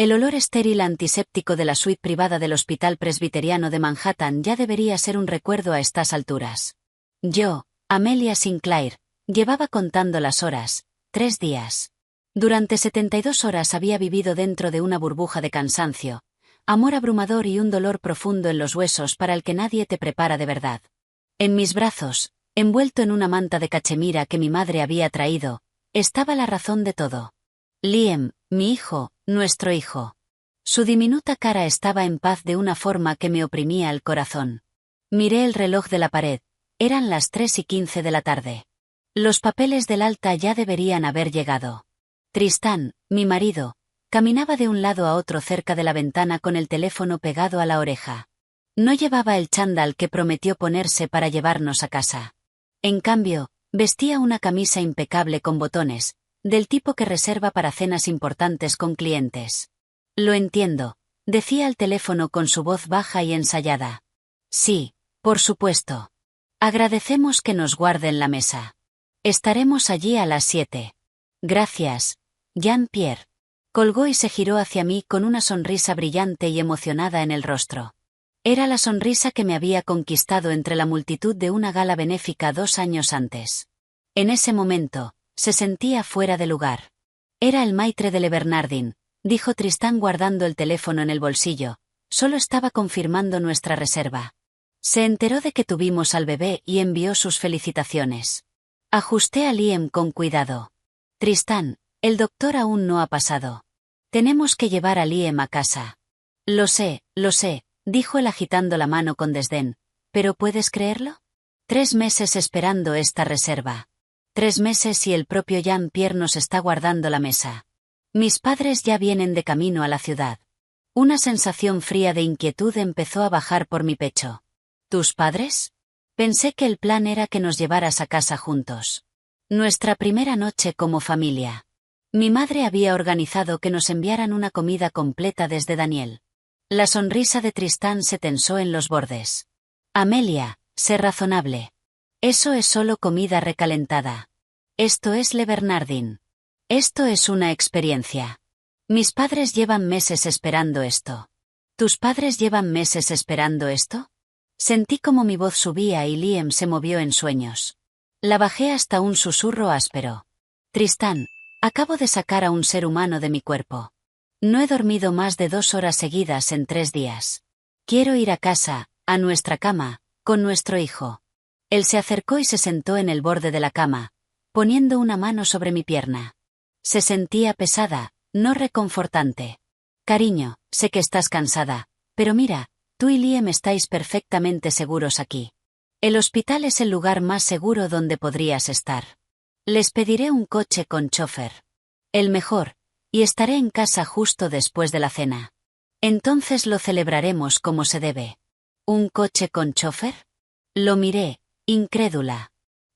El olor estéril antiséptico de la suite privada del Hospital Presbiteriano de Manhattan ya debería ser un recuerdo a estas alturas. Yo, Amelia Sinclair, llevaba contando las horas, 3 días. Durante 72 horas había vivido dentro de una burbuja de cansancio, amor abrumador y un dolor profundo en los huesos para el que nadie te prepara de verdad. En mis brazos, envuelto en una manta de cachemira que mi madre había traído, estaba la razón de todo. Liam, mi hijo, nuestro hijo. Su diminuta cara estaba en paz de una forma que me oprimía el corazón. Miré el reloj de la pared, eran las 3:15 de la tarde. Los papeles del alta ya deberían haber llegado. Tristán, mi marido, caminaba de un lado a otro cerca de la ventana con el teléfono pegado a la oreja. No llevaba el chándal que prometió ponerse para llevarnos a casa. En cambio, vestía una camisa impecable con botones, del tipo que reserva para cenas importantes con clientes. Lo entiendo, decía al teléfono con su voz baja y ensayada. Sí, por supuesto. Agradecemos que nos guarden la mesa. Estaremos allí a las 7. Gracias, Jean-Pierre. Colgó y se giró hacia mí con una sonrisa brillante y emocionada en el rostro. Era la sonrisa que me había conquistado entre la multitud de una gala benéfica 2 años antes. En ese momento, se sentía fuera de lugar. Era el maitre de Le Bernardin, dijo Tristán guardando el teléfono en el bolsillo. Solo estaba confirmando nuestra reserva. Se enteró de que tuvimos al bebé y envió sus felicitaciones. Ajusté a Liam con cuidado. Tristán, el doctor aún no ha pasado. Tenemos que llevar a Liam a casa. Lo sé, dijo él agitando la mano con desdén. ¿Pero puedes creerlo? 3 meses esperando esta reserva. 3 meses y el propio Jean-Pierre nos está guardando la mesa. Mis padres ya vienen de camino a la ciudad. Una sensación fría de inquietud empezó a bajar por mi pecho. ¿Tus padres? Pensé que el plan era que nos llevaras a casa juntos. Nuestra primera noche como familia. Mi madre había organizado que nos enviaran una comida completa desde Daniel. La sonrisa de Tristán se tensó en los bordes. Amelia, sé razonable. Eso es solo comida recalentada. Esto es Le Bernardin. Esto es una experiencia. Mis padres llevan meses esperando esto. ¿Tus padres llevan meses esperando esto? Sentí como mi voz subía y Liam se movió en sueños. La bajé hasta un susurro áspero. Tristán, acabo de sacar a un ser humano de mi cuerpo. No he dormido más de 2 horas seguidas en 3 días. Quiero ir a casa, a nuestra cama, con nuestro hijo. Él se acercó y se sentó en el borde de la cama, poniendo una mano sobre mi pierna. Se sentía pesada, no reconfortante. Cariño, sé que estás cansada, pero mira, tú y Liam estáis perfectamente seguros aquí. El hospital es el lugar más seguro donde podrías estar. Les pediré un coche con chofer. El mejor, y estaré en casa justo después de la cena. Entonces lo celebraremos como se debe. ¿Un coche con chofer? Lo miré, incrédula.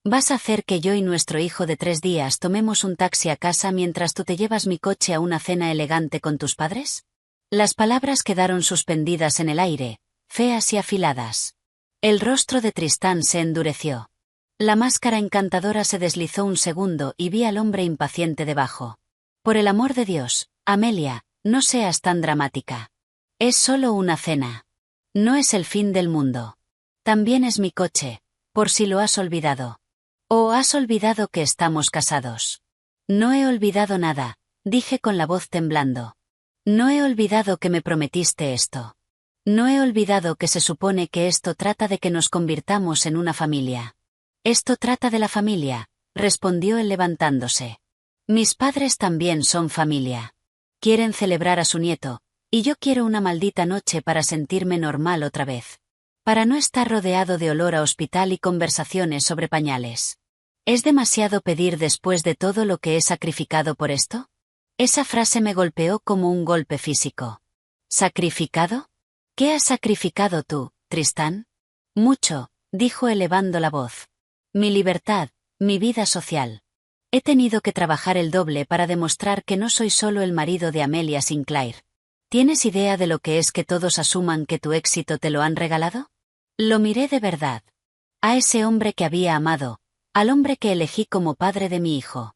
¿Vas a hacer que yo y nuestro hijo de 3 días tomemos un taxi a casa mientras tú te llevas mi coche a una cena elegante con tus padres? Las palabras quedaron suspendidas en el aire, feas y afiladas. El rostro de Tristán se endureció. La máscara encantadora se deslizó un segundo y vi al hombre impaciente debajo. Por el amor de Dios, Amelia, no seas tan dramática. Es solo una cena. No es el fin del mundo. También es mi coche, por si lo has olvidado. ¿O has olvidado que estamos casados? No he olvidado nada, dije con la voz temblando. No he olvidado que me prometiste esto. No he olvidado que se supone que esto trata de que nos convirtamos en una familia. Esto trata de la familia, respondió él levantándose. Mis padres también son familia. Quieren celebrar a su nieto, y yo quiero una maldita noche para sentirme normal otra vez. Para no estar rodeado de olor a hospital y conversaciones sobre pañales. ¿Es demasiado pedir después de todo lo que he sacrificado por esto? Esa frase me golpeó como un golpe físico. ¿Sacrificado? ¿Qué has sacrificado tú, Tristán? Mucho, dijo elevando la voz. Mi libertad, mi vida social. He tenido que trabajar el doble para demostrar que no soy solo el marido de Amelia Sinclair. ¿Tienes idea de lo que es que todos asuman que tu éxito te lo han regalado? Lo miré de verdad. A ese hombre que había amado, al hombre que elegí como padre de mi hijo.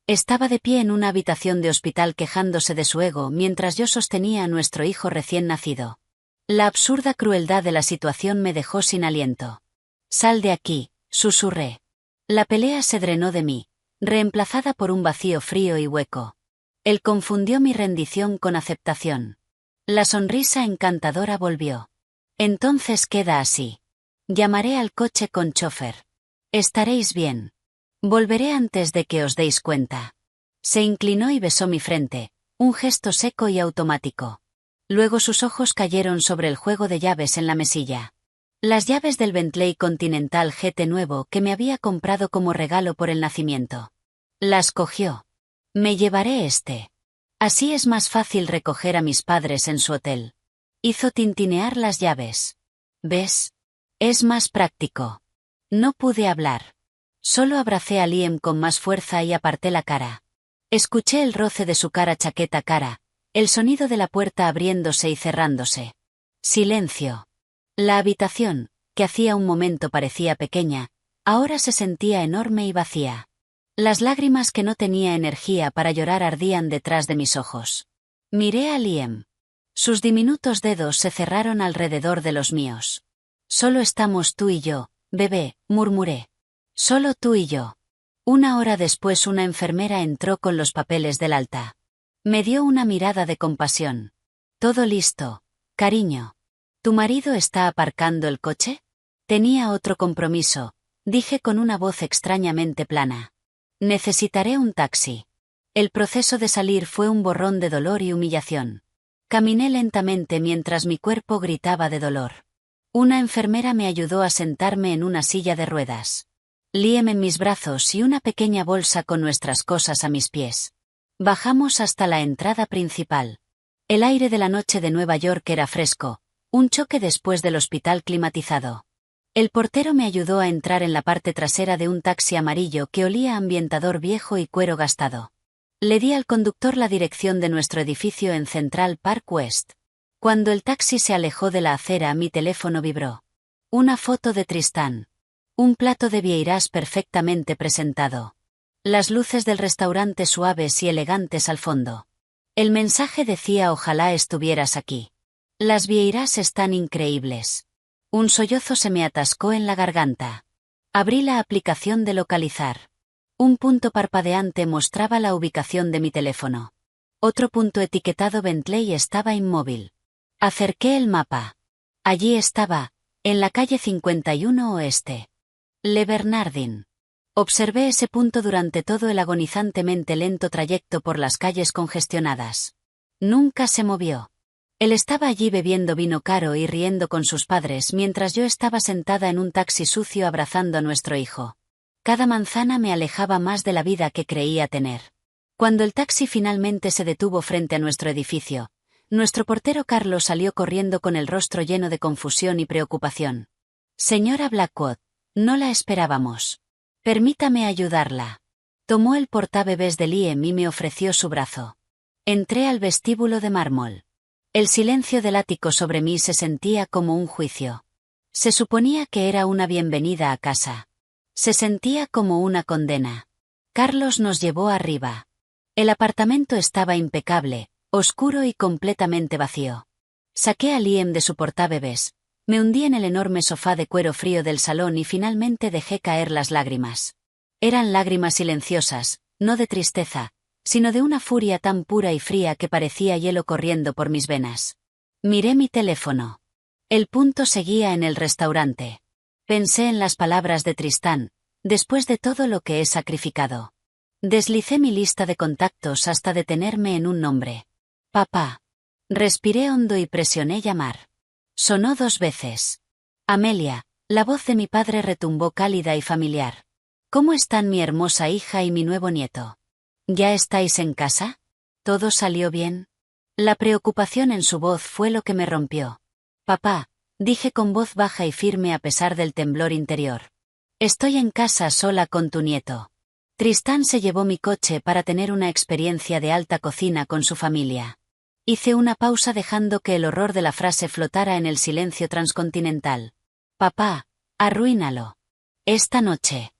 Estaba de pie en una habitación de hospital quejándose de su ego mientras yo sostenía a nuestro hijo recién nacido. La absurda crueldad de la situación me dejó sin aliento. «Sal de aquí», susurré. La pelea se drenó de mí, reemplazada por un vacío frío y hueco. Él confundió mi rendición con aceptación. La sonrisa encantadora volvió. «Entonces queda así. Llamaré al coche con chofer. Estaréis bien. Volveré antes de que os deis cuenta». Se inclinó y besó mi frente, un gesto seco y automático. Luego sus ojos cayeron sobre el juego de llaves en la mesilla. Las llaves del Bentley Continental GT nuevo que me había comprado como regalo por el nacimiento. Las cogió. «Me llevaré este. Así es más fácil recoger a mis padres en su hotel». Hizo tintinear las llaves. «¿Ves? Es más práctico». No pude hablar. Solo abracé a Liam con más fuerza y aparté la cara. Escuché el roce de su cara chaqueta cara, el sonido de la puerta abriéndose y cerrándose. Silencio. La habitación, que hacía un momento parecía pequeña, ahora se sentía enorme y vacía. Las lágrimas que no tenía energía para llorar ardían detrás de mis ojos. Miré a Liam. Sus diminutos dedos se cerraron alrededor de los míos. «Solo estamos tú y yo, bebé», murmuré. «Solo tú y yo». Una hora después una enfermera entró con los papeles del alta. Me dio una mirada de compasión. «Todo listo, cariño. ¿Tu marido está aparcando el coche?» Tenía otro compromiso, dije con una voz extrañamente plana. «Necesitaré un taxi». El proceso de salir fue un borrón de dolor y humillación. Caminé lentamente mientras mi cuerpo gritaba de dolor. Una enfermera me ayudó a sentarme en una silla de ruedas. Liam en mis brazos y una pequeña bolsa con nuestras cosas a mis pies. Bajamos hasta la entrada principal. El aire de la noche de Nueva York era fresco, un choque después del hospital climatizado. El portero me ayudó a entrar en la parte trasera de un taxi amarillo que olía a ambientador viejo y cuero gastado. Le di al conductor la dirección de nuestro edificio en Central Park West. Cuando el taxi se alejó de la acera, mi teléfono vibró. Una foto de Tristán. Un plato de vieirás perfectamente presentado. Las luces del restaurante suaves y elegantes al fondo. El mensaje decía: «Ojalá estuvieras aquí. Las vieirás están increíbles». Un sollozo se me atascó en la garganta. Abrí la aplicación de localizar. Un punto parpadeante mostraba la ubicación de mi teléfono. Otro punto etiquetado Bentley estaba inmóvil. Acerqué el mapa. Allí estaba, en la calle 51 Oeste. Le Bernardin. Observé ese punto durante todo el agonizantemente lento trayecto por las calles congestionadas. Nunca se movió. Él estaba allí bebiendo vino caro y riendo con sus padres mientras yo estaba sentada en un taxi sucio abrazando a nuestro hijo. Cada manzana me alejaba más de la vida que creía tener. Cuando el taxi finalmente se detuvo frente a nuestro edificio, nuestro portero Carlos salió corriendo con el rostro lleno de confusión y preocupación. «Señora Blackwood, no la esperábamos. Permítame ayudarla». Tomó el portabebés de Liam y me ofreció su brazo. Entré al vestíbulo de mármol. El silencio del ático sobre mí se sentía como un juicio. Se suponía que era una bienvenida a casa. Se sentía como una condena. Carlos nos llevó arriba. El apartamento estaba impecable, oscuro y completamente vacío. Saqué a Liam de su portabebés, me hundí en el enorme sofá de cuero frío del salón y finalmente dejé caer las lágrimas. Eran lágrimas silenciosas, no de tristeza, sino de una furia tan pura y fría que parecía hielo corriendo por mis venas. Miré mi teléfono. El punto seguía en el restaurante. Pensé en las palabras de Tristán: «Después de todo lo que he sacrificado». Deslicé mi lista de contactos hasta detenerme en un nombre. «Papá». Respiré hondo y presioné llamar. Sonó 2 veces. «Amelia», la voz de mi padre retumbó cálida y familiar. «¿Cómo están mi hermosa hija y mi nuevo nieto? ¿Ya estáis en casa? ¿Todo salió bien?». La preocupación en su voz fue lo que me rompió. «Papá», dije con voz baja y firme a pesar del temblor interior. «Estoy en casa sola con tu nieto». Tristán se llevó mi coche para tener una experiencia de alta cocina con su familia. Hice una pausa dejando que el horror de la frase flotara en el silencio transcontinental. «Papá, arruínalo. Esta noche».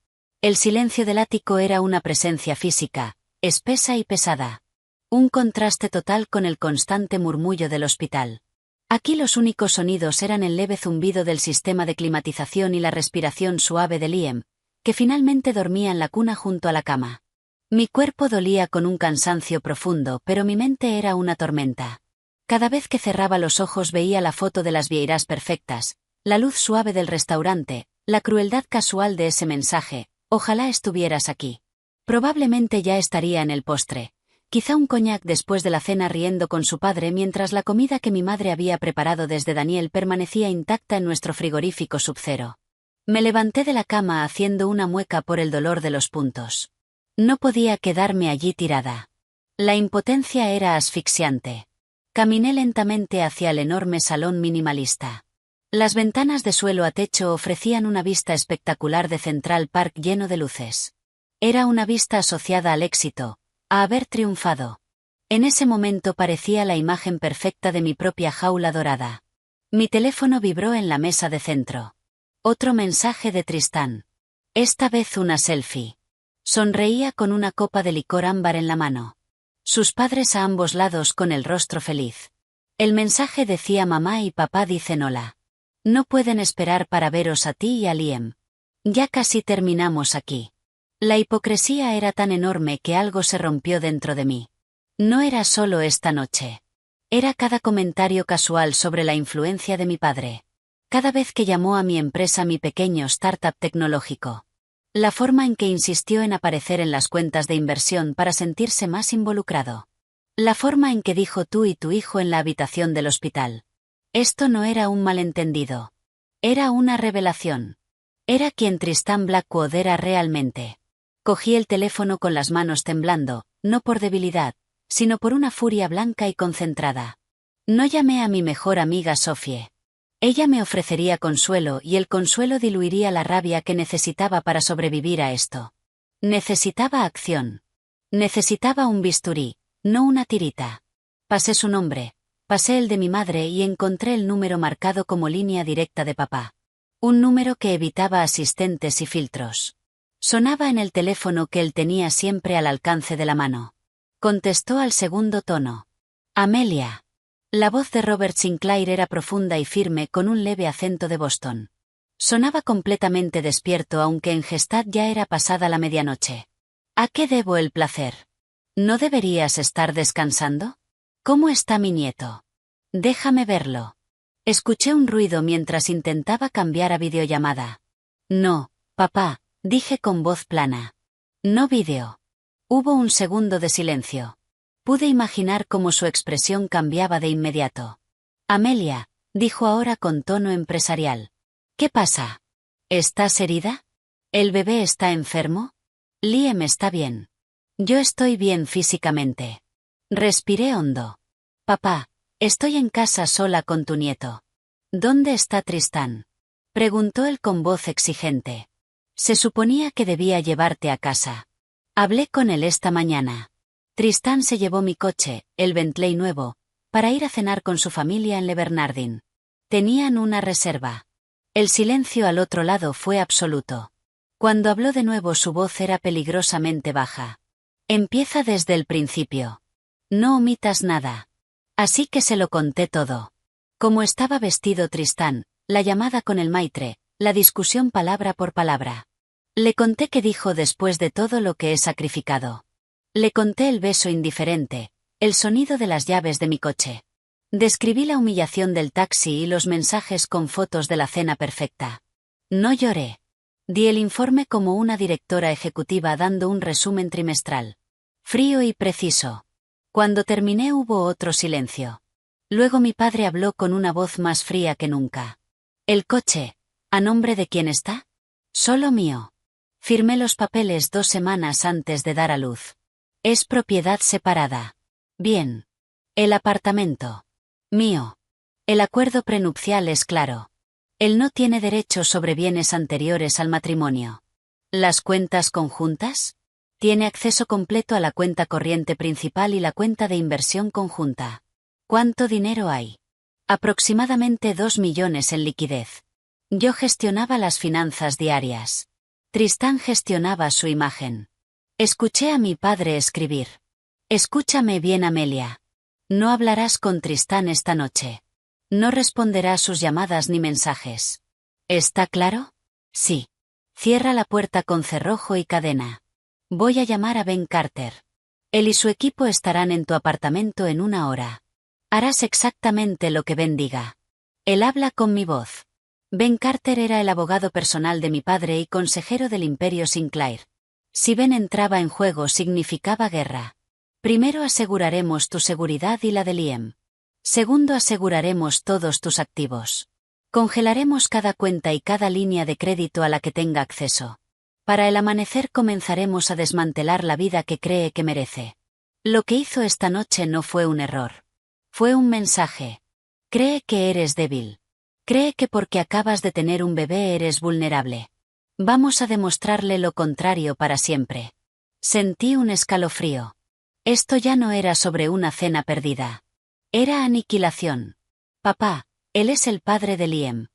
El silencio del ático era una presencia física, espesa y pesada. Un contraste total con el constante murmullo del hospital. Aquí los únicos sonidos eran el leve zumbido del sistema de climatización y la respiración suave de Liam, que finalmente dormía en la cuna junto a la cama. Mi cuerpo dolía con un cansancio profundo, pero mi mente era una tormenta. Cada vez que cerraba los ojos veía la foto de las vieiras perfectas, la luz suave del restaurante, la crueldad casual de ese mensaje: ojalá estuvieras aquí. Probablemente ya estaría en el postre. Quizá un coñac después de la cena riendo con su padre mientras la comida que mi madre había preparado desde Daniel permanecía intacta en nuestro frigorífico subcero. Me levanté de la cama haciendo una mueca por el dolor de los puntos. No podía quedarme allí tirada. La impotencia era asfixiante. Caminé lentamente hacia el enorme salón minimalista. Las ventanas de suelo a techo ofrecían una vista espectacular de Central Park lleno de luces. Era una vista asociada al éxito, a haber triunfado. En ese momento parecía la imagen perfecta de mi propia jaula dorada. Mi teléfono vibró en la mesa de centro. Otro mensaje de Tristán. Esta vez una selfie. Sonreía con una copa de licor ámbar en la mano. Sus padres a ambos lados con el rostro feliz. El mensaje decía: mamá y papá dicen hola. No pueden esperar para veros a ti y a Liam. Ya casi terminamos aquí. La hipocresía era tan enorme que algo se rompió dentro de mí. No era solo esta noche. Era cada comentario casual sobre la influencia de mi padre. Cada vez que llamó a mi empresa mi pequeño startup tecnológico. La forma en que insistió en aparecer en las cuentas de inversión para sentirse más involucrado. La forma en que dijo tú y tu hijo en la habitación del hospital. Esto no era un malentendido. Era una revelación. Era quien Tristán Blackwood era realmente. Cogí el teléfono con las manos temblando, no por debilidad, sino por una furia blanca y concentrada. No llamé a mi mejor amiga Sophie. Ella me ofrecería consuelo y el consuelo diluiría la rabia que necesitaba para sobrevivir a esto. Necesitaba acción. Necesitaba un bisturí, no una tirita. Pasé su nombre, pasé el de mi madre y encontré el número marcado como línea directa de papá. Un número que evitaba asistentes y filtros. Sonaba en el teléfono que él tenía siempre al alcance de la mano. Contestó al segundo tono. Amelia. La voz de Robert Sinclair era profunda y firme con un leve acento de Boston. Sonaba completamente despierto aunque en Gestad ya era pasada la medianoche. ¿A qué debo el placer? ¿No deberías estar descansando? ¿Cómo está mi nieto? Déjame verlo. Escuché un ruido mientras intentaba cambiar a videollamada. No, papá, dije con voz plana. No vídeo. Hubo un segundo de silencio. Pude imaginar cómo su expresión cambiaba de inmediato. Amelia, dijo ahora con tono empresarial. ¿Qué pasa? ¿Estás herida? ¿El bebé está enfermo? Liam está bien. Yo estoy bien físicamente. Respiré hondo. Papá, estoy en casa sola con tu nieto. ¿Dónde está Tristán? Preguntó él con voz exigente. Se suponía que debía llevarte a casa. Hablé con él esta mañana. Tristán se llevó mi coche, el Bentley nuevo, para ir a cenar con su familia en Le Bernardin. Tenían una reserva. El silencio al otro lado fue absoluto. Cuando habló de nuevo su voz era peligrosamente baja. Empieza desde el principio. No omitas nada. Así que se lo conté todo. Cómo estaba vestido Tristán, la llamada con el maitre, la discusión palabra por palabra. Le conté qué dijo después de todo lo que he sacrificado. Le conté el beso indiferente, el sonido de las llaves de mi coche. Describí la humillación del taxi y los mensajes con fotos de la cena perfecta. No lloré. Di el informe como una directora ejecutiva dando un resumen trimestral. Frío y preciso. Cuando terminé hubo otro silencio. Luego mi padre habló con una voz más fría que nunca. El coche, ¿a nombre de quién está? Solo mío. Firmé los papeles 2 semanas antes de dar a luz. Es propiedad separada. Bien. El apartamento. Mío. El acuerdo prenupcial es claro. Él no tiene derecho sobre bienes anteriores al matrimonio. ¿Las cuentas conjuntas? Tiene acceso completo a la cuenta corriente principal y la cuenta de inversión conjunta. ¿Cuánto dinero hay? Aproximadamente 2 millones en liquidez. Yo gestionaba las finanzas diarias. Tristán gestionaba su imagen. Escuché a mi padre escribir. Escúchame bien, Amelia. No hablarás con Tristán esta noche. No responderás sus llamadas ni mensajes. ¿Está claro? Sí. Cierra la puerta con cerrojo y cadena. Voy a llamar a Ben Carter. Él y su equipo estarán en tu apartamento en 1 hora. Harás exactamente lo que Ben diga. Él habla con mi voz. Ben Carter era el abogado personal de mi padre y consejero del Imperio Sinclair. Si Ben entraba en juego significaba guerra. Primero aseguraremos tu seguridad y la de Liam. Segundo, aseguraremos todos tus activos. Congelaremos cada cuenta y cada línea de crédito a la que tenga acceso. Para el amanecer comenzaremos a desmantelar la vida que cree que merece. Lo que hizo esta noche no fue un error. Fue un mensaje. Cree que eres débil. Cree que porque acabas de tener un bebé eres vulnerable. Vamos a demostrarle lo contrario para siempre. Sentí un escalofrío. Esto ya no era sobre una cena perdida. Era aniquilación. Papá, él es el padre de Liam.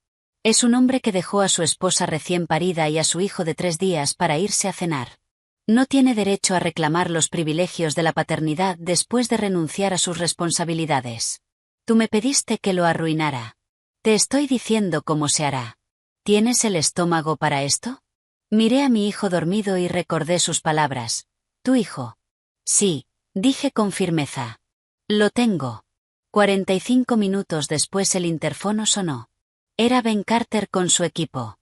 Es un hombre que dejó a su esposa recién parida y a su hijo de 3 días para irse a cenar. No tiene derecho a reclamar los privilegios de la paternidad después de renunciar a sus responsabilidades. Tú me pediste que lo arruinara. Te estoy diciendo cómo se hará. ¿Tienes el estómago para esto? Miré a mi hijo dormido y recordé sus palabras. ¿Tu hijo? Sí, dije con firmeza. Lo tengo. 45 minutos después el interfono sonó. Era Ben Carter con su equipo.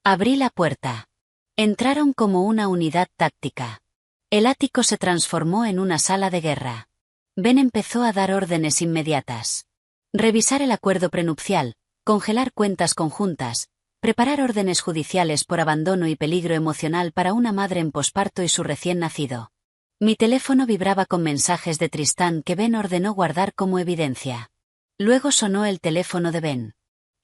Abrí la puerta. Entraron como una unidad táctica. El ático se transformó en una sala de guerra. Ben empezó a dar órdenes inmediatas. Revisar el acuerdo prenupcial, congelar cuentas conjuntas, preparar órdenes judiciales por abandono y peligro emocional para una madre en posparto y su recién nacido. Mi teléfono vibraba con mensajes de Tristán que Ben ordenó guardar como evidencia. Luego sonó el teléfono de Ben.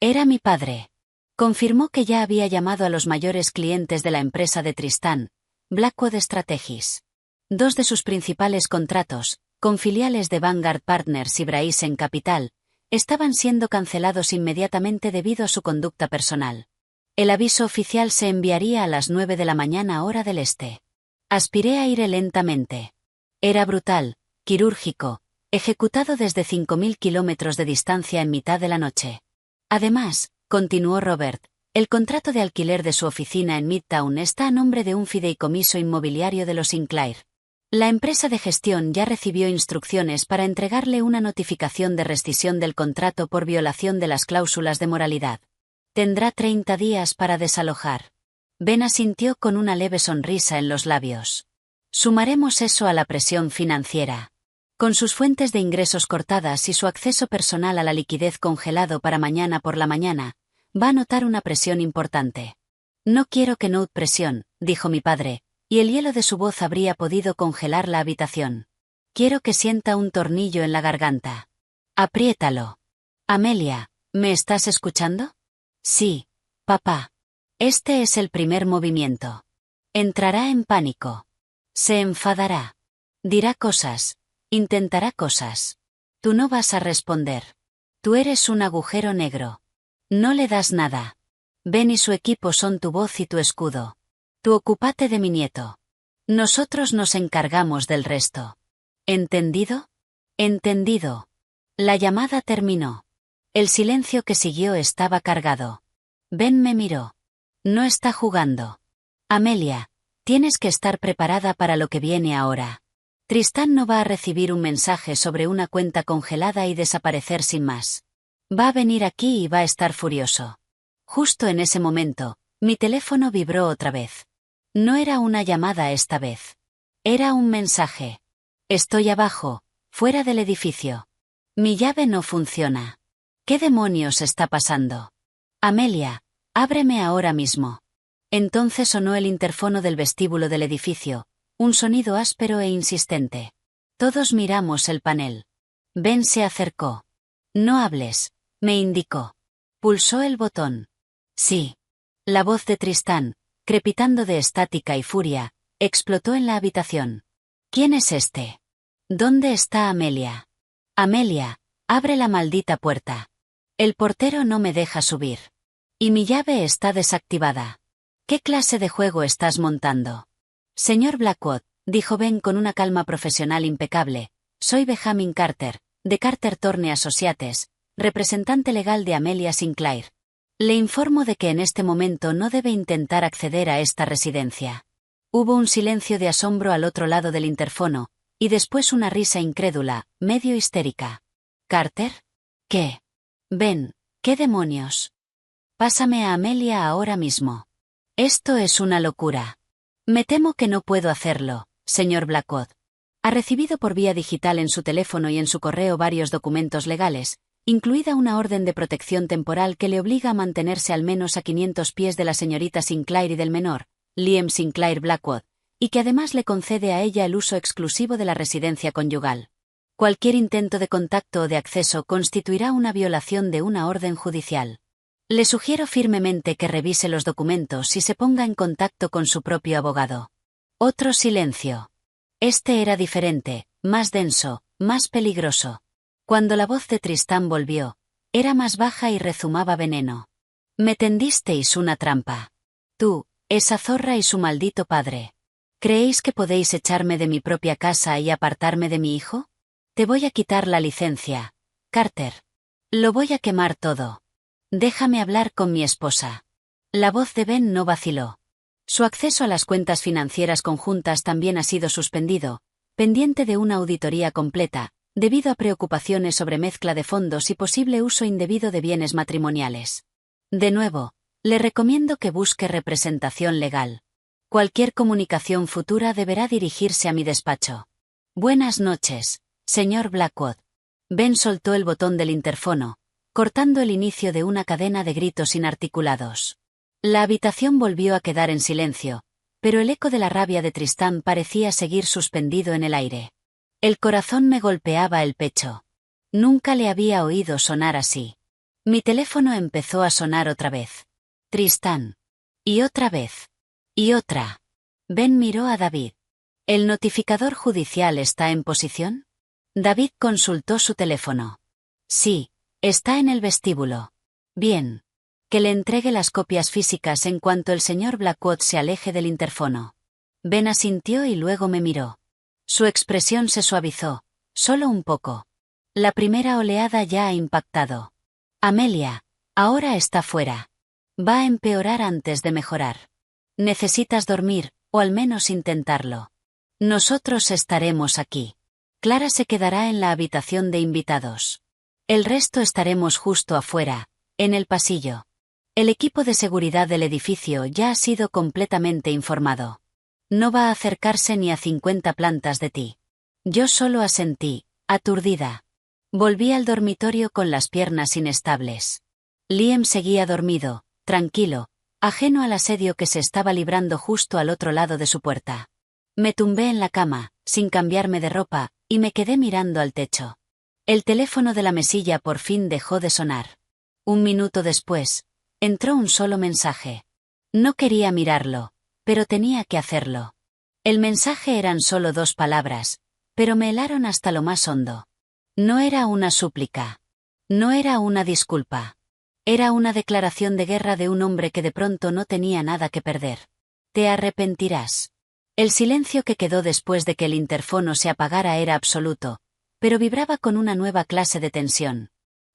Era mi padre. Confirmó que ya había llamado a los mayores clientes de la empresa de Tristán, Blackwood Strategies. 2 de sus principales contratos, con filiales de Vanguard Partners y Brazen Capital, estaban siendo cancelados inmediatamente debido a su conducta personal. El aviso oficial se enviaría a las 9 de la mañana hora del este. Aspiré aire lentamente. Era brutal, quirúrgico, ejecutado desde 5.000 kilómetros de distancia en mitad de la noche. Además, continuó Robert, el contrato de alquiler de su oficina en Midtown está a nombre de un fideicomiso inmobiliario de los Sinclair. La empresa de gestión ya recibió instrucciones para entregarle una notificación de rescisión del contrato por violación de las cláusulas de moralidad. Tendrá 30 días para desalojar. Ben asintió con una leve sonrisa en los labios. Sumaremos eso a la presión financiera. Con sus fuentes de ingresos cortadas y su acceso personal a la liquidez congelado para mañana por la mañana, va a notar una presión importante. No quiero que note presión, dijo mi padre, y el hielo de su voz habría podido congelar la habitación. Quiero que sienta un tornillo en la garganta. Apriétalo. Amelia, ¿me estás escuchando? Sí, papá. Este es el primer movimiento. Entrará en pánico. Se enfadará. Dirá cosas. Intentará cosas. Tú no vas a responder. Tú eres un agujero negro. No le das nada. Ben y su equipo son tu voz y tu escudo. Tú ocúpate de mi nieto. Nosotros nos encargamos del resto. ¿Entendido? Entendido. La llamada terminó. El silencio que siguió estaba cargado. Ben me miró. No está jugando. Amelia, tienes que estar preparada para lo que viene ahora. Tristán no va a recibir un mensaje sobre una cuenta congelada y desaparecer sin más. Va a venir aquí y va a estar furioso. Justo en ese momento, mi teléfono vibró otra vez. No era una llamada esta vez. Era un mensaje. Estoy abajo, fuera del edificio. Mi llave no funciona. ¿Qué demonios está pasando? Amelia, ábreme ahora mismo. Entonces sonó el interfono del vestíbulo del edificio, un sonido áspero e insistente. Todos miramos el panel. Ben se acercó. No hables, me indicó. Pulsó el botón. Sí. La voz de Tristán, crepitando de estática y furia, explotó en la habitación. ¿Quién es este? ¿Dónde está Amelia? Amelia, abre la maldita puerta. El portero no me deja subir. Y mi llave está desactivada. ¿Qué clase de juego estás montando? Señor Blackwood, dijo Ben con una calma profesional impecable. Soy Benjamin Carter, de Carter Thorne Associates, representante legal de Amelia Sinclair. Le informo de que en este momento no debe intentar acceder a esta residencia. Hubo un silencio de asombro al otro lado del interfono, y después una risa incrédula, medio histérica. ¿Carter? ¿Qué? Ben, ¿qué demonios? Pásame a Amelia ahora mismo. Esto es una locura. Me temo que no puedo hacerlo, señor Blackwood. Ha recibido por vía digital en su teléfono y en su correo varios documentos legales, incluida una orden de protección temporal que le obliga a mantenerse al menos a 500 pies de la señorita Sinclair y del menor, Liam Sinclair Blackwood, y que además le concede a ella el uso exclusivo de la residencia conyugal. Cualquier intento de contacto o de acceso constituirá una violación de una orden judicial. Le sugiero firmemente que revise los documentos y se ponga en contacto con su propio abogado. Otro silencio. Este era diferente, más denso, más peligroso. Cuando la voz de Tristán volvió, era más baja y rezumaba veneno. Me tendisteis una trampa. Tú, esa zorra y su maldito padre. ¿Creéis que podéis echarme de mi propia casa y apartarme de mi hijo? Te voy a quitar la licencia, Carter. Lo voy a quemar todo. Déjame hablar con mi esposa. La voz de Ben no vaciló. Su acceso a las cuentas financieras conjuntas también ha sido suspendido, pendiente de una auditoría completa, debido a preocupaciones sobre mezcla de fondos y posible uso indebido de bienes matrimoniales. De nuevo, le recomiendo que busque representación legal. Cualquier comunicación futura deberá dirigirse a mi despacho. Buenas noches, señor Blackwood. Ben soltó el botón del interfono, cortando el inicio de una cadena de gritos inarticulados. La habitación volvió a quedar en silencio, pero el eco de la rabia de Tristán parecía seguir suspendido en el aire. El corazón me golpeaba el pecho. Nunca le había oído sonar así. Mi teléfono empezó a sonar otra vez. Tristán. Y otra vez. Y otra. Ben miró a David. ¿El notificador judicial está en posición? David consultó su teléfono. Sí, está en el vestíbulo. Bien. Que le entregue las copias físicas en cuanto el señor Blackwood se aleje del interfono. Ben asintió y luego me miró. Su expresión se suavizó, solo un poco. La primera oleada ya ha impactado. Amelia, ahora está fuera. Va a empeorar antes de mejorar. Necesitas dormir, o al menos intentarlo. Nosotros estaremos aquí. Clara se quedará en la habitación de invitados. El resto estaremos justo afuera, en el pasillo. El equipo de seguridad del edificio ya ha sido completamente informado. No va a acercarse ni a 50 plantas de ti. Yo solo asentí, aturdida. Volví al dormitorio con las piernas inestables. Liam seguía dormido, tranquilo, ajeno al asedio que se estaba librando justo al otro lado de su puerta. Me tumbé en la cama, sin cambiarme de ropa, y me quedé mirando al techo. El teléfono de la mesilla por fin dejó de sonar. Un minuto después, entró un solo mensaje. No quería mirarlo, pero tenía que hacerlo. El mensaje eran solo 2 palabras, pero me helaron hasta lo más hondo. No era una súplica. No era una disculpa. Era una declaración de guerra de un hombre que de pronto no tenía nada que perder. Te arrepentirás. El silencio que quedó después de que el interfono se apagara era absoluto, pero vibraba con una nueva clase de tensión.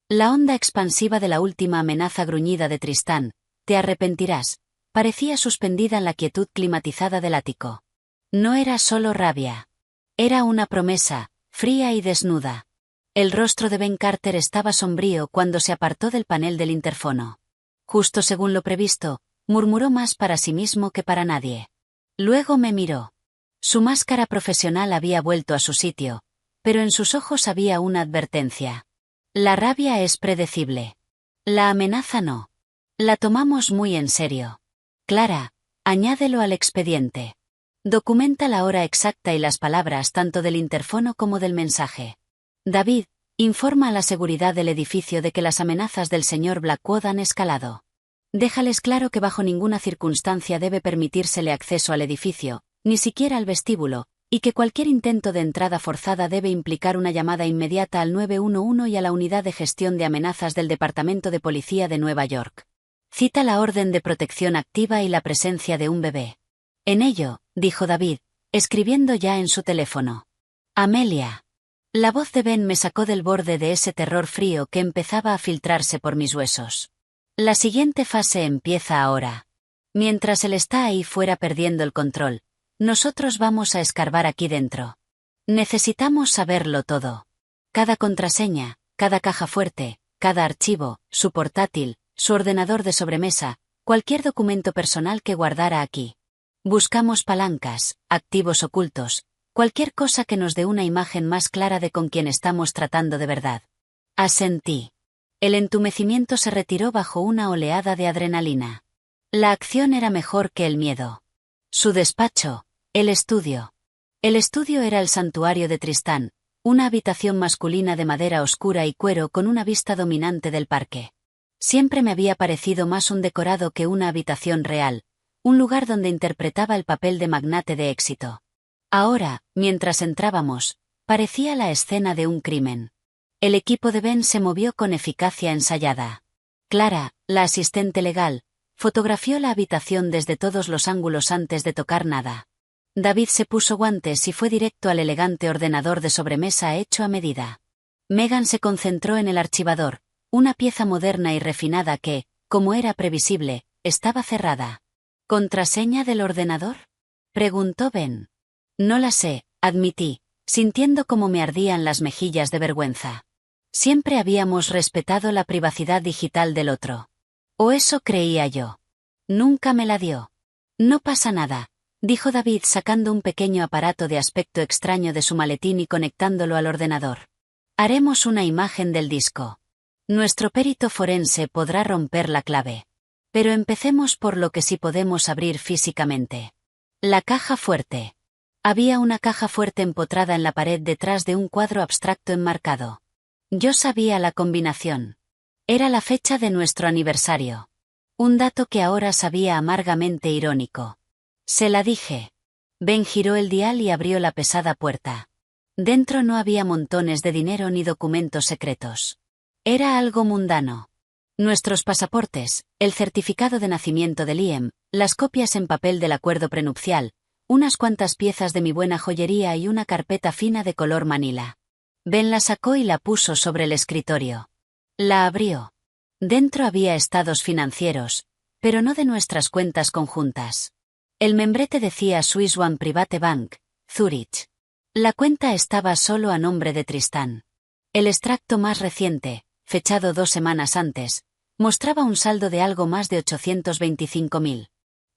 La onda expansiva de la última amenaza gruñida de Tristán, te arrepentirás, parecía suspendida en la quietud climatizada del ático. No era solo rabia. Era una promesa, fría y desnuda. El rostro de Ben Carter estaba sombrío cuando se apartó del panel del interfono. Justo según lo previsto, murmuró más para sí mismo que para nadie. Luego me miró. Su máscara profesional había vuelto a su sitio, pero en sus ojos había una advertencia. La rabia es predecible. La amenaza no. La tomamos muy en serio. Clara, añádelo al expediente. Documenta la hora exacta y las palabras tanto del interfono como del mensaje. David, informa a la seguridad del edificio de que las amenazas del señor Blackwood han escalado. Déjales claro que bajo ninguna circunstancia debe permitírsele acceso al edificio, ni siquiera al vestíbulo, y que cualquier intento de entrada forzada debe implicar una llamada inmediata al 911 y a la Unidad de Gestión de Amenazas del Departamento de Policía de Nueva York. Cita la orden de protección activa y la presencia de un bebé. En ello, dijo David, escribiendo ya en su teléfono. Amelia. La voz de Ben me sacó del borde de ese terror frío que empezaba a filtrarse por mis huesos. La siguiente fase empieza ahora. Mientras él está ahí fuera perdiendo el control, nosotros vamos a escarbar aquí dentro. Necesitamos saberlo todo. Cada contraseña, cada caja fuerte, cada archivo, su portátil, su ordenador de sobremesa, cualquier documento personal que guardara aquí. Buscamos palancas, activos ocultos, cualquier cosa que nos dé una imagen más clara de con quien estamos tratando de verdad. Asentí. El entumecimiento se retiró bajo una oleada de adrenalina. La acción era mejor que el miedo. Su despacho, el estudio. El estudio era el santuario de Tristán, una habitación masculina de madera oscura y cuero con una vista dominante del parque. Siempre me había parecido más un decorado que una habitación real, un lugar donde interpretaba el papel de magnate de éxito. Ahora, mientras entrábamos, parecía la escena de un crimen. El equipo de Ben se movió con eficacia ensayada. Clara, la asistente legal, fotografió la habitación desde todos los ángulos antes de tocar nada. David se puso guantes y fue directo al elegante ordenador de sobremesa hecho a medida. Megan se concentró en el archivador, una pieza moderna y refinada que, como era previsible, estaba cerrada. ¿Contraseña del ordenador?, preguntó Ben. No la sé, admití, sintiendo cómo me ardían las mejillas de vergüenza. Siempre habíamos respetado la privacidad digital del otro. O eso creía yo. Nunca me la dio. No pasa nada, dijo David sacando un pequeño aparato de aspecto extraño de su maletín y conectándolo al ordenador. Haremos una imagen del disco. Nuestro perito forense podrá romper la clave. Pero empecemos por lo que sí podemos abrir físicamente. La caja fuerte. Había una caja fuerte empotrada en la pared detrás de un cuadro abstracto enmarcado. Yo sabía la combinación. Era la fecha de nuestro aniversario. Un dato que ahora sabía amargamente irónico. Se la dije. Ben giró el dial y abrió la pesada puerta. Dentro no había montones de dinero ni documentos secretos. Era algo mundano. Nuestros pasaportes, el certificado de nacimiento de Liam, las copias en papel del acuerdo prenupcial, unas cuantas piezas de mi buena joyería y una carpeta fina de color manila. Ben la sacó y la puso sobre el escritorio. La abrió. Dentro había estados financieros, pero no de nuestras cuentas conjuntas. El membrete decía Swiss One Private Bank, Zurich. La cuenta estaba solo a nombre de Tristán. El extracto más reciente, fechado 2 semanas antes, mostraba un saldo de algo más de 825.000.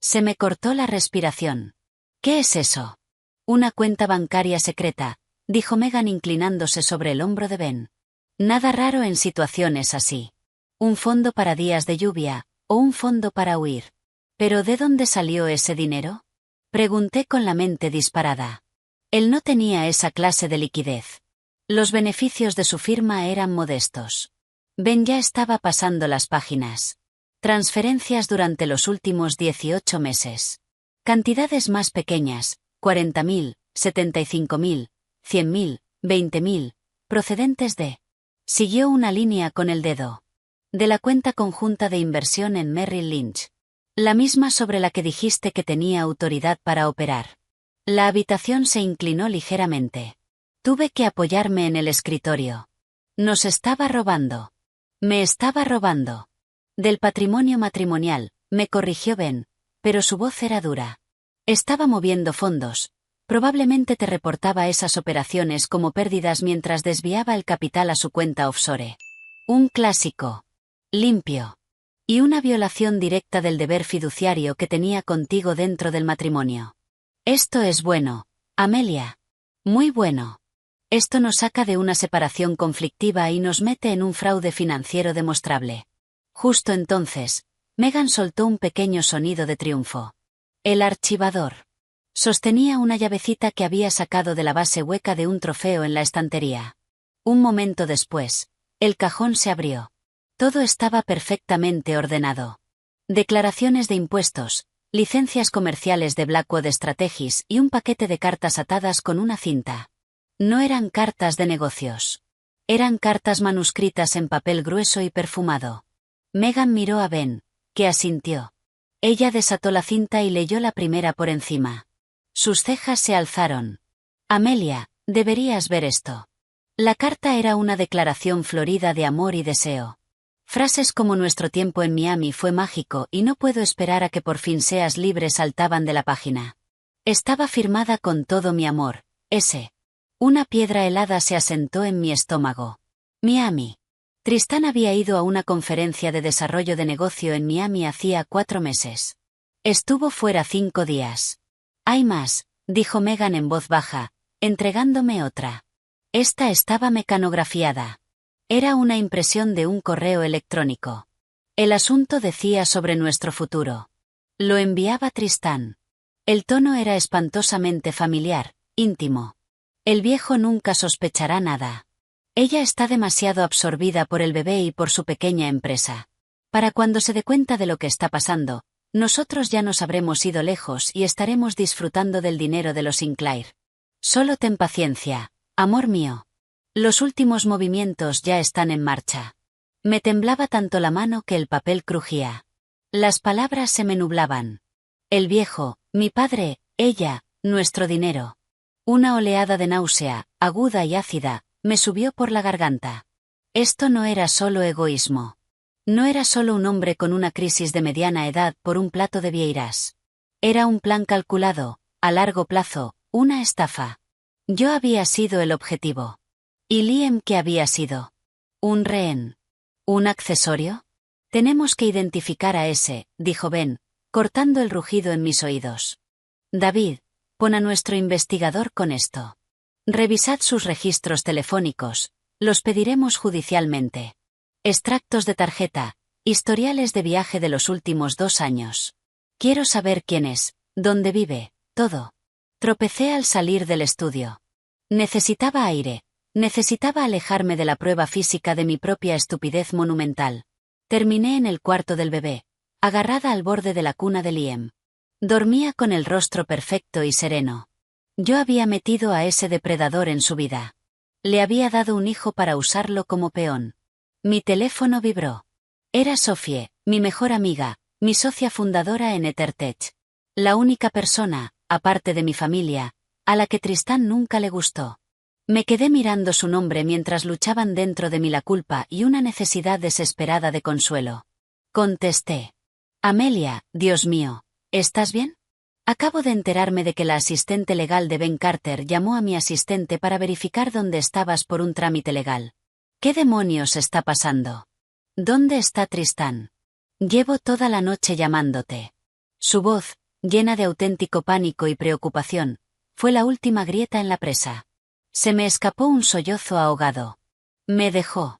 Se me cortó la respiración. ¿Qué es eso? Una cuenta bancaria secreta, dijo Megan inclinándose sobre el hombro de Ben. Nada raro en situaciones así. Un fondo para días de lluvia, o un fondo para huir. ¿Pero de dónde salió ese dinero?, pregunté con la mente disparada. Él no tenía esa clase de liquidez. Los beneficios de su firma eran modestos. Ben ya estaba pasando las páginas. Transferencias durante los últimos 18 meses. Cantidades más pequeñas, 40.000, 75.000, 100.000, 20.000, procedentes de... Siguió una línea con el dedo. De la cuenta conjunta de inversión en Merrill Lynch. La misma sobre la que dijiste que tenía autoridad para operar. La habitación se inclinó ligeramente. Tuve que apoyarme en el escritorio. Nos estaba robando. Me estaba robando. Del patrimonio matrimonial, me corrigió Ben, pero su voz era dura. Estaba moviendo fondos. Probablemente te reportaba esas operaciones como pérdidas mientras desviaba el capital a su cuenta offshore. Un clásico. Limpio. Y una violación directa del deber fiduciario que tenía contigo dentro del matrimonio. Esto es bueno, Amelia. Muy bueno. Esto nos saca de una separación conflictiva y nos mete en un fraude financiero demostrable. Justo entonces, Megan soltó un pequeño sonido de triunfo. El archivador. Sostenía una llavecita que había sacado de la base hueca de un trofeo en la estantería. Un momento después, el cajón se abrió. Todo estaba perfectamente ordenado. Declaraciones de impuestos, licencias comerciales de Blackwood Strategies y un paquete de cartas atadas con una cinta. No eran cartas de negocios. Eran cartas manuscritas en papel grueso y perfumado. Megan miró a Ben, que asintió. Ella desató la cinta y leyó la primera por encima. Sus cejas se alzaron. Amelia, deberías ver esto. La carta era una declaración florida de amor y deseo. Frases como nuestro tiempo en Miami fue mágico y no puedo esperar a que por fin seas libre saltaban de la página. Estaba firmada con todo mi amor, S. Una piedra helada se asentó en mi estómago. Miami. Tristán había ido a una conferencia de desarrollo de negocio en Miami hacía 4 meses. Estuvo fuera 5 días. Hay más, dijo Megan en voz baja, entregándome otra. Esta estaba mecanografiada. Era una impresión de un correo electrónico. El asunto decía sobre nuestro futuro. Lo enviaba Tristán. El tono era espantosamente familiar, íntimo. El viejo nunca sospechará nada. Ella está demasiado absorbida por el bebé y por su pequeña empresa. Para cuando se dé cuenta de lo que está pasando, nosotros ya nos habremos ido lejos y estaremos disfrutando del dinero de los Sinclair. Solo ten paciencia, amor mío. Los últimos movimientos ya están en marcha. Me temblaba tanto la mano que el papel crujía. Las palabras se me nublaban. El viejo, mi padre, ella, nuestro dinero. Una oleada de náusea, aguda y ácida, me subió por la garganta. Esto no era solo egoísmo. No era solo un hombre con una crisis de mediana edad por un plato de vieiras. Era un plan calculado, a largo plazo, una estafa. Yo había sido el objetivo. ¿Y Liam qué había sido? ¿Un rehén? ¿Un accesorio? Tenemos que identificar a ese, dijo Ben, cortando el rugido en mis oídos. David, pon a nuestro investigador con esto. Revisad sus registros telefónicos, los pediremos judicialmente. Extractos de tarjeta, historiales de viaje de los últimos 2 años. Quiero saber quién es, dónde vive, todo. Tropecé al salir del estudio. Necesitaba aire, necesitaba alejarme de la prueba física de mi propia estupidez monumental. Terminé en el cuarto del bebé, agarrada al borde de la cuna de Liam. Dormía con el rostro perfecto y sereno. Yo había metido a ese depredador en su vida. Le había dado un hijo para usarlo como peón. Mi teléfono vibró. Era Sophie, mi mejor amiga, mi socia fundadora en EtherTech. La única persona, aparte de mi familia, a la que Tristán nunca le gustó. Me quedé mirando su nombre mientras luchaban dentro de mí la culpa y una necesidad desesperada de consuelo. Contesté. Amelia, Dios mío, ¿estás bien? Acabo de enterarme de que la asistente legal de Ben Carter llamó a mi asistente para verificar dónde estabas por un trámite legal. ¿Qué demonios está pasando? ¿Dónde está Tristán? Llevo toda la noche llamándote. Su voz, llena de auténtico pánico y preocupación, fue la última grieta en la presa. Se me escapó un sollozo ahogado. Me dejó.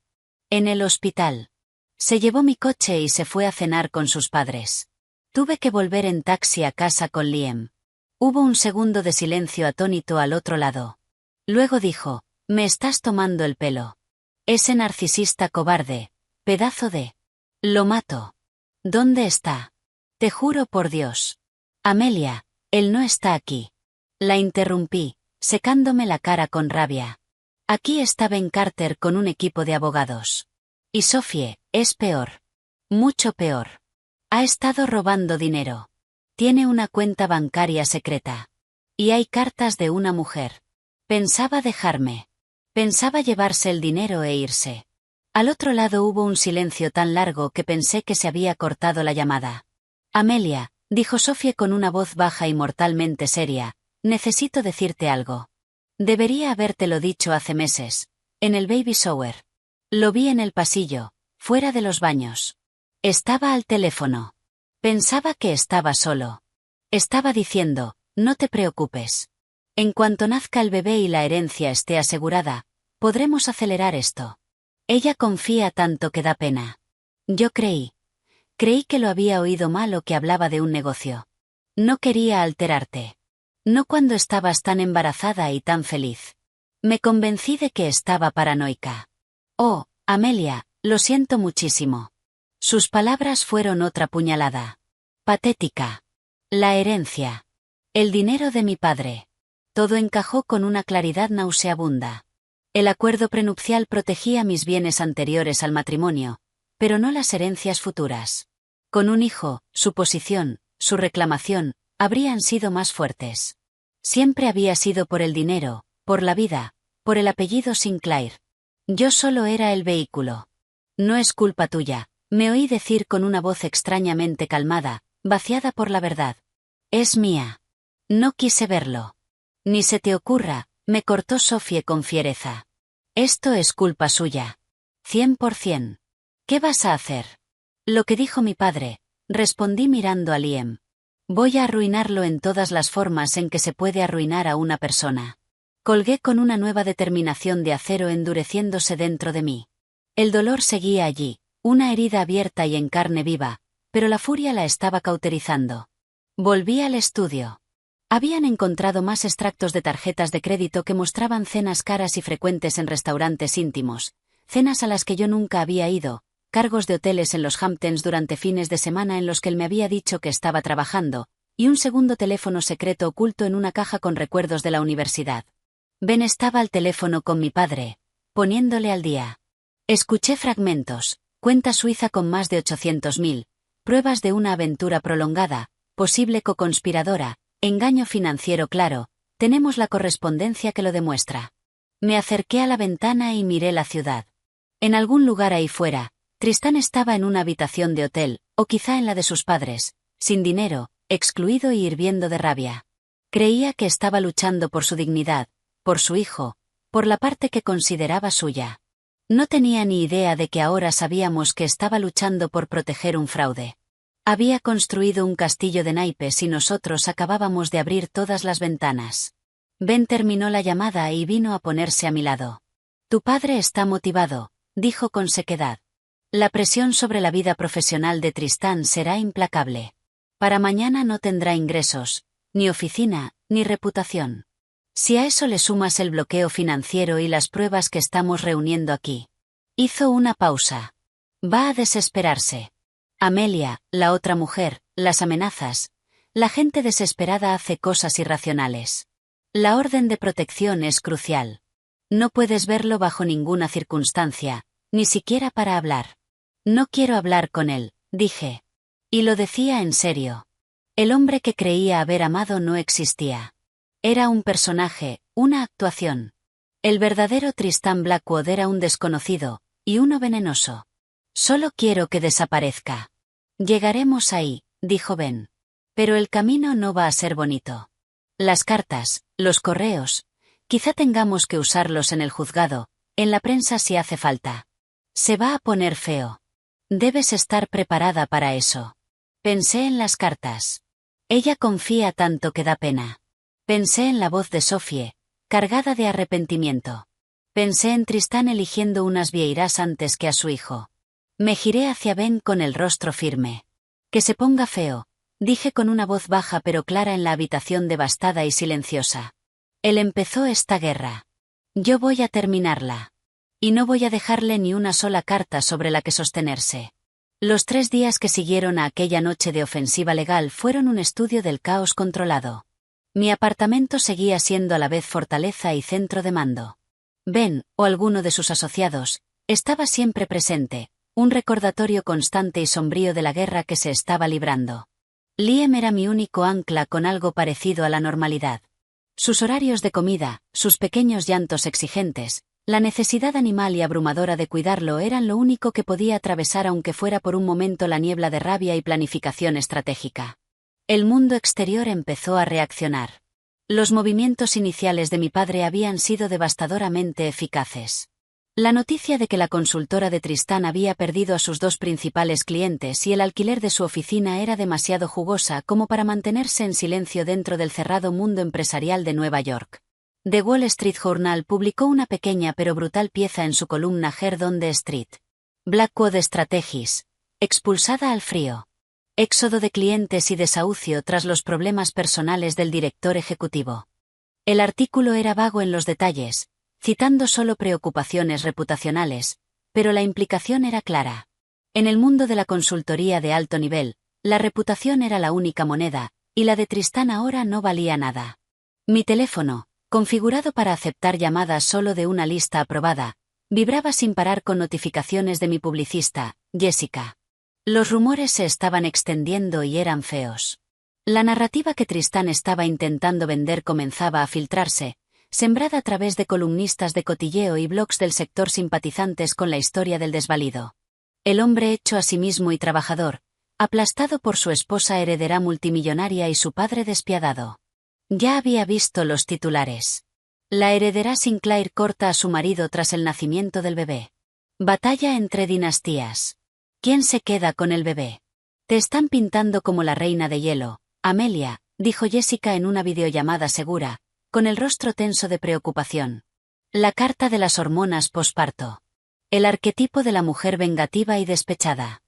En el hospital. Se llevó mi coche y se fue a cenar con sus padres. Tuve que volver en taxi a casa con Liam. Hubo un segundo de silencio atónito al otro lado. Luego dijo, me estás tomando el pelo. Ese narcisista cobarde, pedazo de... Lo mato. ¿Dónde está? Te juro por Dios. Amelia, él no está aquí. La interrumpí, secándome la cara con rabia. Aquí está Ben Carter con un equipo de abogados. Y Sophie, es peor. Mucho peor. Ha estado robando dinero. Tiene una cuenta bancaria secreta. Y hay cartas de una mujer. Pensaba dejarme. Pensaba llevarse el dinero e irse. Al otro lado hubo un silencio tan largo que pensé que se había cortado la llamada. Amelia, dijo Sophie con una voz baja y mortalmente seria, necesito decirte algo. Debería habértelo dicho hace meses, en el baby shower. Lo vi en el pasillo, fuera de los baños. Estaba al teléfono. Pensaba que estaba solo. Estaba diciendo, no te preocupes. En cuanto nazca el bebé y la herencia esté asegurada, podremos acelerar esto. Ella confía tanto que da pena. Yo creí que lo había oído mal o que hablaba de un negocio. No quería alterarte. No cuando estabas tan embarazada y tan feliz. Me convencí de que estaba paranoica. Oh, Amelia, lo siento muchísimo. Sus palabras fueron otra puñalada. Patética. La herencia. El dinero de mi padre. Todo encajó con una claridad nauseabunda. El acuerdo prenupcial protegía mis bienes anteriores al matrimonio, pero no las herencias futuras. Con un hijo, su posición, su reclamación, habrían sido más fuertes. Siempre había sido por el dinero, por la vida, por el apellido Sinclair. Yo solo era el vehículo. No es culpa tuya, me oí decir con una voz extrañamente calmada, vaciada por la verdad. Es mía. No quise verlo. Ni se te ocurra, me cortó Sophie con fiereza. Esto es culpa suya. 100%. ¿Qué vas a hacer? Lo que dijo mi padre, respondí mirando a Liam. Voy a arruinarlo en todas las formas en que se puede arruinar a una persona. Colgué con una nueva determinación de acero endureciéndose dentro de mí. El dolor seguía allí, una herida abierta y en carne viva, pero la furia la estaba cauterizando. Volví al estudio. Habían encontrado más extractos de tarjetas de crédito que mostraban cenas caras y frecuentes en restaurantes íntimos, cenas a las que yo nunca había ido, cargos de hoteles en los Hamptons durante fines de semana en los que él me había dicho que estaba trabajando, y un segundo teléfono secreto oculto en una caja con recuerdos de la universidad. Ben estaba al teléfono con mi padre, poniéndole al día. Escuché fragmentos, cuenta suiza con más de 800.000, pruebas de una aventura prolongada, posible coconspiradora, engaño financiero claro, tenemos la correspondencia que lo demuestra. Me acerqué a la ventana y miré la ciudad. En algún lugar ahí fuera, Tristán estaba en una habitación de hotel, o quizá en la de sus padres, sin dinero, excluido y hirviendo de rabia. Creía que estaba luchando por su dignidad, por su hijo, por la parte que consideraba suya. No tenía ni idea de que ahora sabíamos que estaba luchando por proteger un fraude. Había construido un castillo de naipes y nosotros acabábamos de abrir todas las ventanas. Ben terminó la llamada y vino a ponerse a mi lado. Tu padre está motivado, dijo con sequedad. La presión sobre la vida profesional de Tristán será implacable. Para mañana no tendrá ingresos, ni oficina, ni reputación. Si a eso le sumas el bloqueo financiero y las pruebas que estamos reuniendo aquí. Hizo una pausa. Va a desesperarse. Amelia, la otra mujer, las amenazas. La gente desesperada hace cosas irracionales. La orden de protección es crucial. No puedes verlo bajo ninguna circunstancia, ni siquiera para hablar. No quiero hablar con él, dije. Y lo decía en serio. El hombre que creía haber amado no existía. Era un personaje, una actuación. El verdadero Tristán Blackwood era un desconocido, y uno venenoso. Solo quiero que desaparezca. Llegaremos ahí, dijo Ben. Pero el camino no va a ser bonito. Las cartas, los correos, quizá tengamos que usarlos en el juzgado, en la prensa si hace falta. Se va a poner feo. Debes estar preparada para eso. Pensé en las cartas. Ella confía tanto que da pena. Pensé en la voz de Sophie, cargada de arrepentimiento. Pensé en Tristán eligiendo unas vieiras antes que a su hijo. Me giré hacia Ben con el rostro firme. Que se ponga feo, dije con una voz baja pero clara en la habitación devastada y silenciosa. Él empezó esta guerra. Yo voy a terminarla. Y no voy a dejarle ni una sola carta sobre la que sostenerse. Los 3 días que siguieron a aquella noche de ofensiva legal fueron un estudio del caos controlado. Mi apartamento seguía siendo a la vez fortaleza y centro de mando. Ben, o alguno de sus asociados, estaba siempre presente, un recordatorio constante y sombrío de la guerra que se estaba librando. Liam era mi único ancla con algo parecido a la normalidad. Sus horarios de comida, sus pequeños llantos exigentes, la necesidad animal y abrumadora de cuidarlo eran lo único que podía atravesar aunque fuera por un momento la niebla de rabia y planificación estratégica. El mundo exterior empezó a reaccionar. Los movimientos iniciales de mi padre habían sido devastadoramente eficaces. La noticia de que la consultora de Tristán había perdido a sus 2 principales clientes y el alquiler de su oficina era demasiado jugosa como para mantenerse en silencio dentro del cerrado mundo empresarial de Nueva York. The Wall Street Journal publicó una pequeña pero brutal pieza en su columna Heard on the Street. Blackwood Strategies. Expulsada al frío. Éxodo de clientes y desahucio tras los problemas personales del director ejecutivo. El artículo era vago en los detalles, citando solo preocupaciones reputacionales, pero la implicación era clara. En el mundo de la consultoría de alto nivel, la reputación era la única moneda, y la de Tristán ahora no valía nada. Mi teléfono, configurado para aceptar llamadas solo de una lista aprobada, vibraba sin parar con notificaciones de mi publicista, Jessica. Los rumores se estaban extendiendo y eran feos. La narrativa que Tristán estaba intentando vender comenzaba a filtrarse, sembrada a través de columnistas de cotilleo y blogs del sector simpatizantes con la historia del desvalido. El hombre hecho a sí mismo y trabajador, aplastado por su esposa heredera multimillonaria y su padre despiadado. Ya había visto los titulares. La heredera Sinclair corta a su marido tras el nacimiento del bebé. Batalla entre dinastías. ¿Quién se queda con el bebé? Te están pintando como la reina de hielo, Amelia, dijo Jessica en una videollamada segura, con el rostro tenso de preocupación. La carta de las hormonas posparto. El arquetipo de la mujer vengativa y despechada.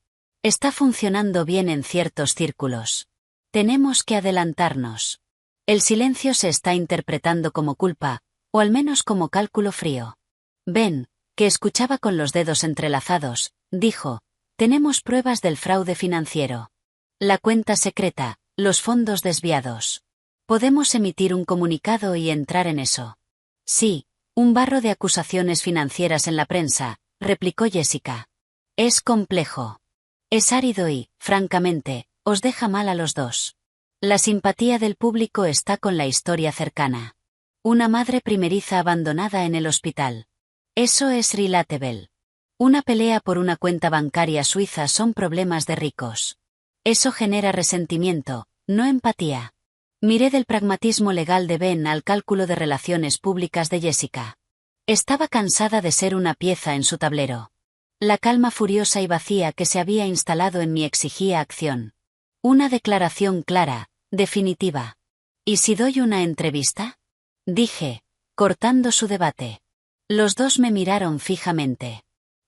Está funcionando bien en ciertos círculos. Tenemos que adelantarnos. El silencio se está interpretando como culpa, o al menos como cálculo frío. Ben, que escuchaba con los dedos entrelazados, dijo, tenemos pruebas del fraude financiero. La cuenta secreta, los fondos desviados. Podemos emitir un comunicado y entrar en eso. Sí, un barro de acusaciones financieras en la prensa, replicó Jessica. Es complejo. Es árido y, francamente, os deja mal a los dos. La simpatía del público está con la historia cercana. Una madre primeriza abandonada en el hospital. Eso es relatable. Una pelea por una cuenta bancaria suiza son problemas de ricos. Eso genera resentimiento, no empatía. Miré del pragmatismo legal de Ben al cálculo de relaciones públicas de Jessica. Estaba cansada de ser una pieza en su tablero. La calma furiosa y vacía que se había instalado en mí exigía acción. Una declaración clara, definitiva. ¿Y si doy una entrevista? Dije, cortando su debate. Los dos me miraron fijamente.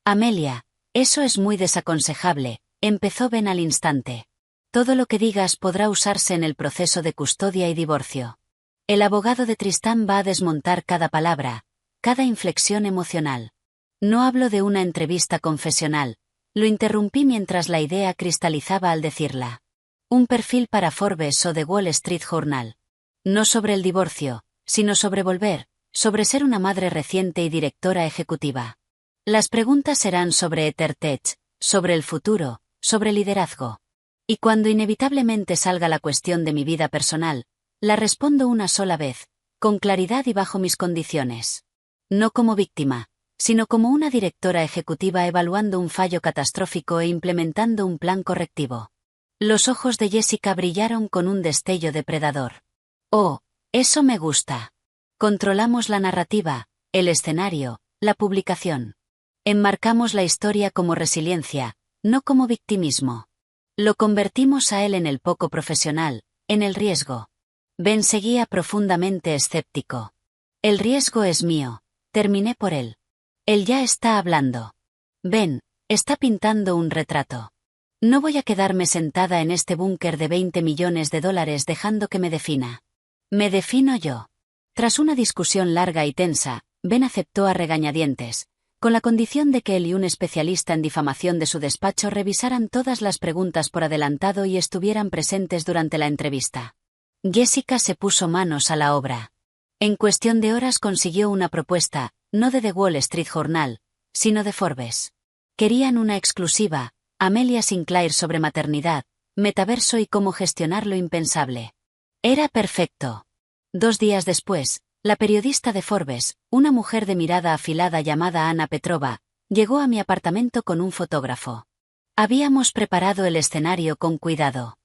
Amelia, eso es muy desaconsejable, empezó Ben al instante. Todo lo que digas podrá usarse en el proceso de custodia y divorcio. El abogado de Tristán va a desmontar cada palabra, cada inflexión emocional. No hablo de una entrevista confesional, lo interrumpí mientras la idea cristalizaba al decirla. Un perfil para Forbes o The Wall Street Journal. No sobre el divorcio, sino sobre volver, sobre ser una madre reciente y directora ejecutiva. Las preguntas serán sobre EtherTech, sobre el futuro, sobre liderazgo. Y cuando inevitablemente salga la cuestión de mi vida personal, la respondo una sola vez, con claridad y bajo mis condiciones. No como víctima, sino como una directora ejecutiva evaluando un fallo catastrófico e implementando un plan correctivo. Los ojos de Jessica brillaron con un destello depredador. Oh, eso me gusta. Controlamos la narrativa, el escenario, la publicación. Enmarcamos la historia como resiliencia, no como victimismo. Lo convertimos a él en el poco profesional, en el riesgo. Ben seguía profundamente escéptico. El riesgo es mío, terminé por él. Él ya está hablando. Ben, está pintando un retrato. No voy a quedarme sentada en este búnker de $20 millones dejando que me defina. Me defino yo. Tras una discusión larga y tensa, Ben aceptó a regañadientes, con la condición de que él y un especialista en difamación de su despacho revisaran todas las preguntas por adelantado y estuvieran presentes durante la entrevista. Jessica se puso manos a la obra. En cuestión de horas consiguió una propuesta, no de The Wall Street Journal, sino de Forbes. Querían una exclusiva, Amelia Sinclair sobre maternidad, metaverso y cómo gestionar lo impensable. Era perfecto. 2 días después, la periodista de Forbes, una mujer de mirada afilada llamada Ana Petrova, llegó a mi apartamento con un fotógrafo. Habíamos preparado el escenario con cuidado.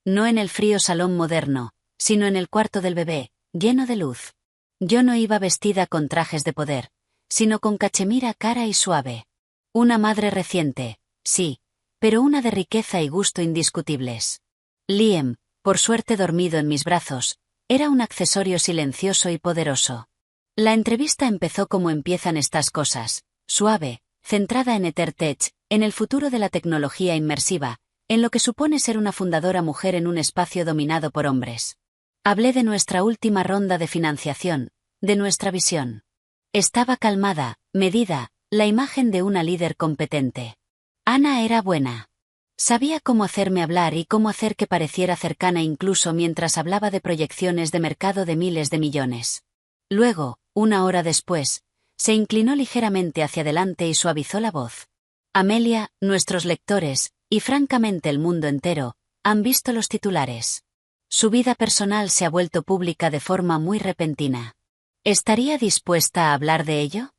No en el frío salón moderno, sino en el cuarto del bebé, lleno de luz. Yo no iba vestida con trajes de poder, sino con cachemira cara y suave. Una madre reciente, sí, pero una de riqueza y gusto indiscutibles. Liam, por suerte dormido en mis brazos, era un accesorio silencioso y poderoso. La entrevista empezó como empiezan estas cosas, suave, centrada en EtherTech, en el futuro de la tecnología inmersiva, en lo que supone ser una fundadora mujer en un espacio dominado por hombres. Hablé de nuestra última ronda de financiación, de nuestra visión. Estaba calmada, medida, la imagen de una líder competente. Ana era buena. Sabía cómo hacerme hablar y cómo hacer que pareciera cercana incluso mientras hablaba de proyecciones de mercado de miles de millones. Luego, 1 hora después, se inclinó ligeramente hacia adelante y suavizó la voz. Amelia, nuestros lectores, y francamente el mundo entero, han visto los titulares. Su vida personal se ha vuelto pública de forma muy repentina. ¿Estaría dispuesta a hablar de ello?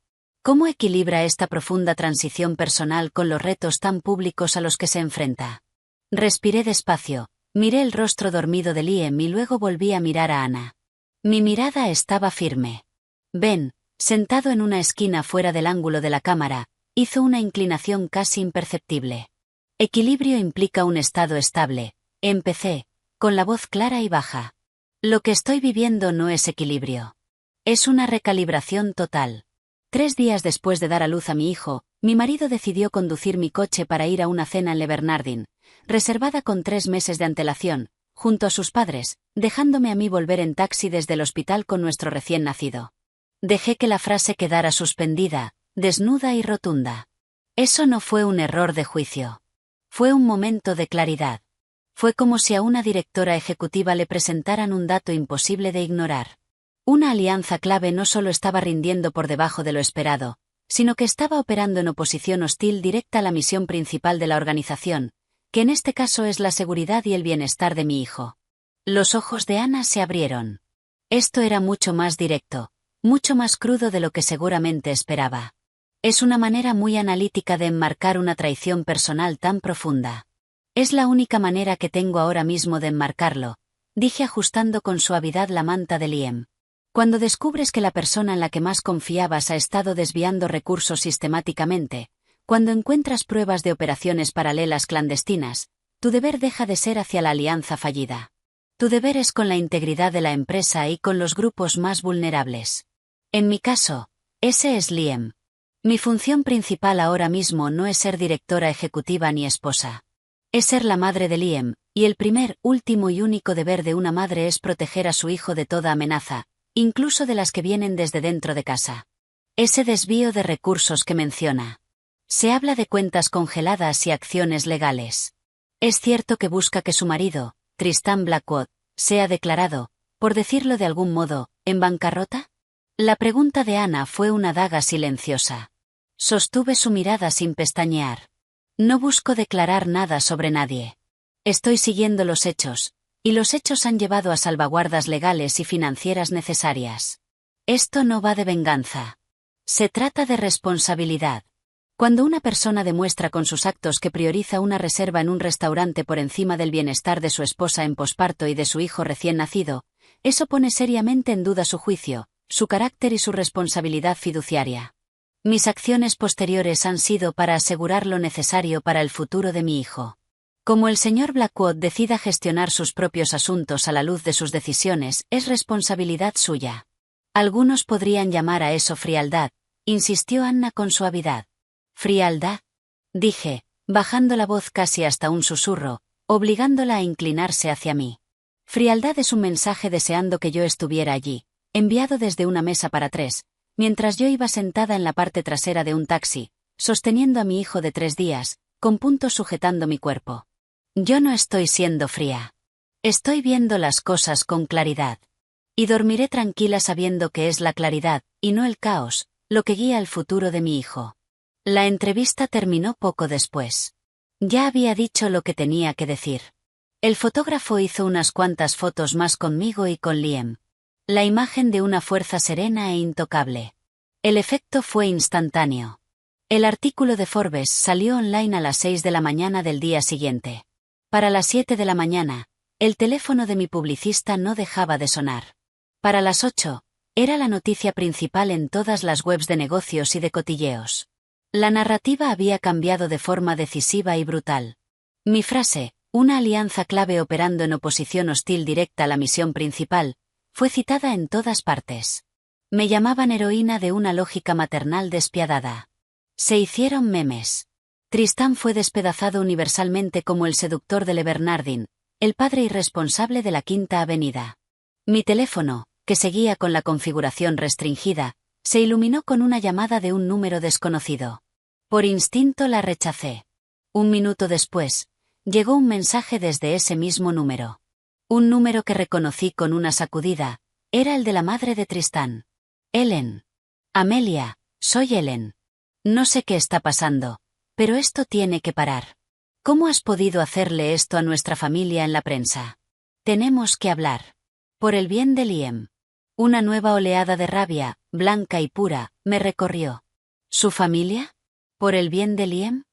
¿Cómo equilibra esta profunda transición personal con los retos tan públicos a los que se enfrenta? Respiré despacio, miré el rostro dormido de Liam y luego volví a mirar a Anna. Mi mirada estaba firme. Ben, sentado en una esquina fuera del ángulo de la cámara, hizo una inclinación casi imperceptible. Equilibrio implica un estado estable, empecé, con la voz clara y baja. Lo que estoy viviendo no es equilibrio. Es una recalibración total. 3 días después de dar a luz a mi hijo, mi marido decidió conducir mi coche para ir a una cena en Le Bernardin, reservada con 3 meses de antelación, junto a sus padres, dejándome a mí volver en taxi desde el hospital con nuestro recién nacido. Dejé que la frase quedara suspendida, desnuda y rotunda. Eso no fue un error de juicio. Fue un momento de claridad. Fue como si a una directora ejecutiva le presentaran un dato imposible de ignorar. Una alianza clave no solo estaba rindiendo por debajo de lo esperado, sino que estaba operando en oposición hostil directa a la misión principal de la organización, que en este caso es la seguridad y el bienestar de mi hijo. Los ojos de Anna se abrieron. Esto era mucho más directo, mucho más crudo de lo que seguramente esperaba. Es una manera muy analítica de enmarcar una traición personal tan profunda. Es la única manera que tengo ahora mismo de enmarcarlo, dije ajustando con suavidad la manta de Liam. Cuando descubres que la persona en la que más confiabas ha estado desviando recursos sistemáticamente, cuando encuentras pruebas de operaciones paralelas clandestinas, tu deber deja de ser hacia la alianza fallida. Tu deber es con la integridad de la empresa y con los grupos más vulnerables. En mi caso, ese es Liam. Mi función principal ahora mismo no es ser directora ejecutiva ni esposa. Es ser la madre de Liam, y el primer, último y único deber de una madre es proteger a su hijo de toda amenaza, incluso de las que vienen desde dentro de casa. Ese desvío de recursos que menciona. Se habla de cuentas congeladas y acciones legales. Es cierto que busca que su marido, Tristan Blackwood, sea declarado, por decirlo de algún modo, en bancarrota. La pregunta de Anna fue una daga silenciosa. Sostuve su mirada sin pestañear. No busco declarar nada sobre nadie. Estoy siguiendo los hechos, y los hechos han llevado a salvaguardas legales y financieras necesarias. Esto no va de venganza. Se trata de responsabilidad. Cuando una persona demuestra con sus actos que prioriza una reserva en un restaurante por encima del bienestar de su esposa en posparto y de su hijo recién nacido, eso pone seriamente en duda su juicio, su carácter y su responsabilidad fiduciaria. Mis acciones posteriores han sido para asegurar lo necesario para el futuro de mi hijo. Como el señor Blackwood decida gestionar sus propios asuntos a la luz de sus decisiones, es responsabilidad suya. Algunos podrían llamar a eso frialdad, insistió Anna con suavidad. ¿Frialdad? Dije, bajando la voz casi hasta un susurro, obligándola a inclinarse hacia mí. Frialdad es un mensaje deseando que yo estuviera allí, enviado desde una mesa para 3, mientras yo iba sentada en la parte trasera de un taxi, sosteniendo a mi hijo de 3 días, con puntos sujetando mi cuerpo. Yo no estoy siendo fría. Estoy viendo las cosas con claridad. Y dormiré tranquila sabiendo que es la claridad, y no el caos, lo que guía el futuro de mi hijo. La entrevista terminó poco después. Ya había dicho lo que tenía que decir. El fotógrafo hizo unas cuantas fotos más conmigo y con Liam. La imagen de una fuerza serena e intocable. El efecto fue instantáneo. El artículo de Forbes salió online a las 6 de la mañana del día siguiente. Para las 7 de la mañana, el teléfono de mi publicista no dejaba de sonar. Para las 8, era la noticia principal en todas las webs de negocios y de cotilleos. La narrativa había cambiado de forma decisiva y brutal. Mi frase, una alianza clave operando en oposición hostil directa a la misión principal, fue citada en todas partes. Me llamaban heroína de una lógica maternal despiadada. Se hicieron memes. Tristan fue despedazado universalmente como el seductor de Le Bernardin, el padre irresponsable de la Quinta Avenida. Mi teléfono, que seguía con la configuración restringida, se iluminó con una llamada de un número desconocido. Por instinto la rechacé. 1 minuto después, llegó un mensaje desde ese mismo número. Un número que reconocí con una sacudida, era el de la madre de Tristan. Ellen. Amelia, soy Ellen. No sé qué está pasando, pero esto tiene que parar. ¿Cómo has podido hacerle esto a nuestra familia en la prensa? Tenemos que hablar. Por el bien de Liam. Una nueva oleada de rabia, blanca y pura, me recorrió. ¿Su familia? ¿Por el bien de Liam?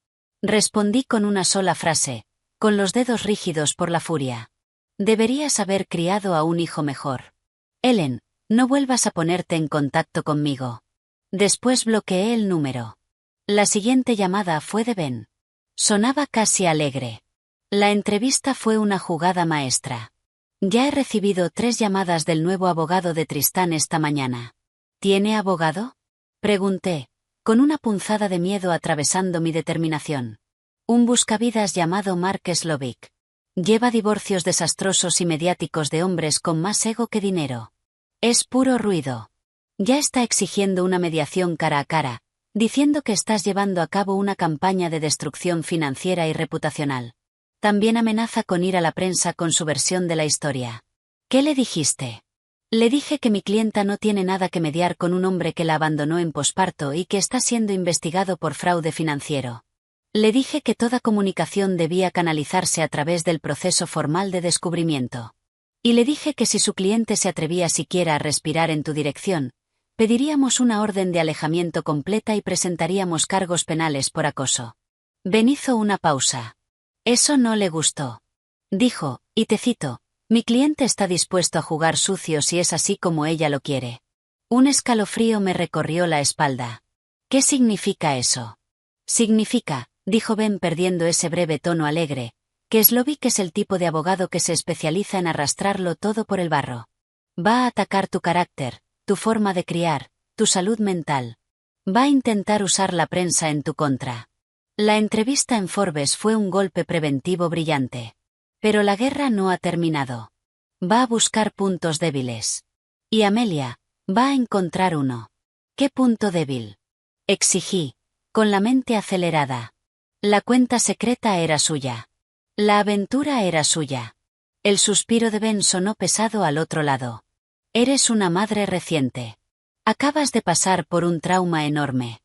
Respondí con una sola frase, con los dedos rígidos por la furia. Deberías haber criado a un hijo mejor. Ellen, no vuelvas a ponerte en contacto conmigo. Después bloqueé el número. La siguiente llamada fue de Ben. Sonaba casi alegre. La entrevista fue una jugada maestra. Ya he recibido 3 llamadas del nuevo abogado de Tristán esta mañana. ¿Tiene abogado? Pregunté, con una punzada de miedo atravesando mi determinación. Un buscavidas llamado Mark Slovic. Lleva divorcios desastrosos y mediáticos de hombres con más ego que dinero. Es puro ruido. Ya está exigiendo una mediación cara a cara, diciendo que estás llevando a cabo una campaña de destrucción financiera y reputacional. También amenaza con ir a la prensa con su versión de la historia. ¿Qué le dijiste? Le dije que mi clienta no tiene nada que mediar con un hombre que la abandonó en posparto y que está siendo investigado por fraude financiero. Le dije que toda comunicación debía canalizarse a través del proceso formal de descubrimiento. Y le dije que si su cliente se atrevía siquiera a respirar en tu dirección, pediríamos una orden de alejamiento completa y presentaríamos cargos penales por acoso. Ben hizo una pausa. Eso no le gustó. Dijo, y te cito, mi cliente está dispuesto a jugar sucio si es así como ella lo quiere. Un escalofrío me recorrió la espalda. ¿Qué significa eso? Significa, dijo Ben perdiendo ese breve tono alegre, que Slovic es el tipo de abogado que se especializa en arrastrarlo todo por el barro. Va a atacar tu carácter, tu forma de criar, tu salud mental. Va a intentar usar la prensa en tu contra. La entrevista en Forbes fue un golpe preventivo brillante. Pero la guerra no ha terminado. Va a buscar puntos débiles. Y Amelia, va a encontrar uno. ¿Qué punto débil? Exigí, con la mente acelerada. La cuenta secreta era suya. La aventura era suya. El suspiro de Ben sonó pesado al otro lado. Eres una madre reciente. Acabas de pasar por un trauma enorme.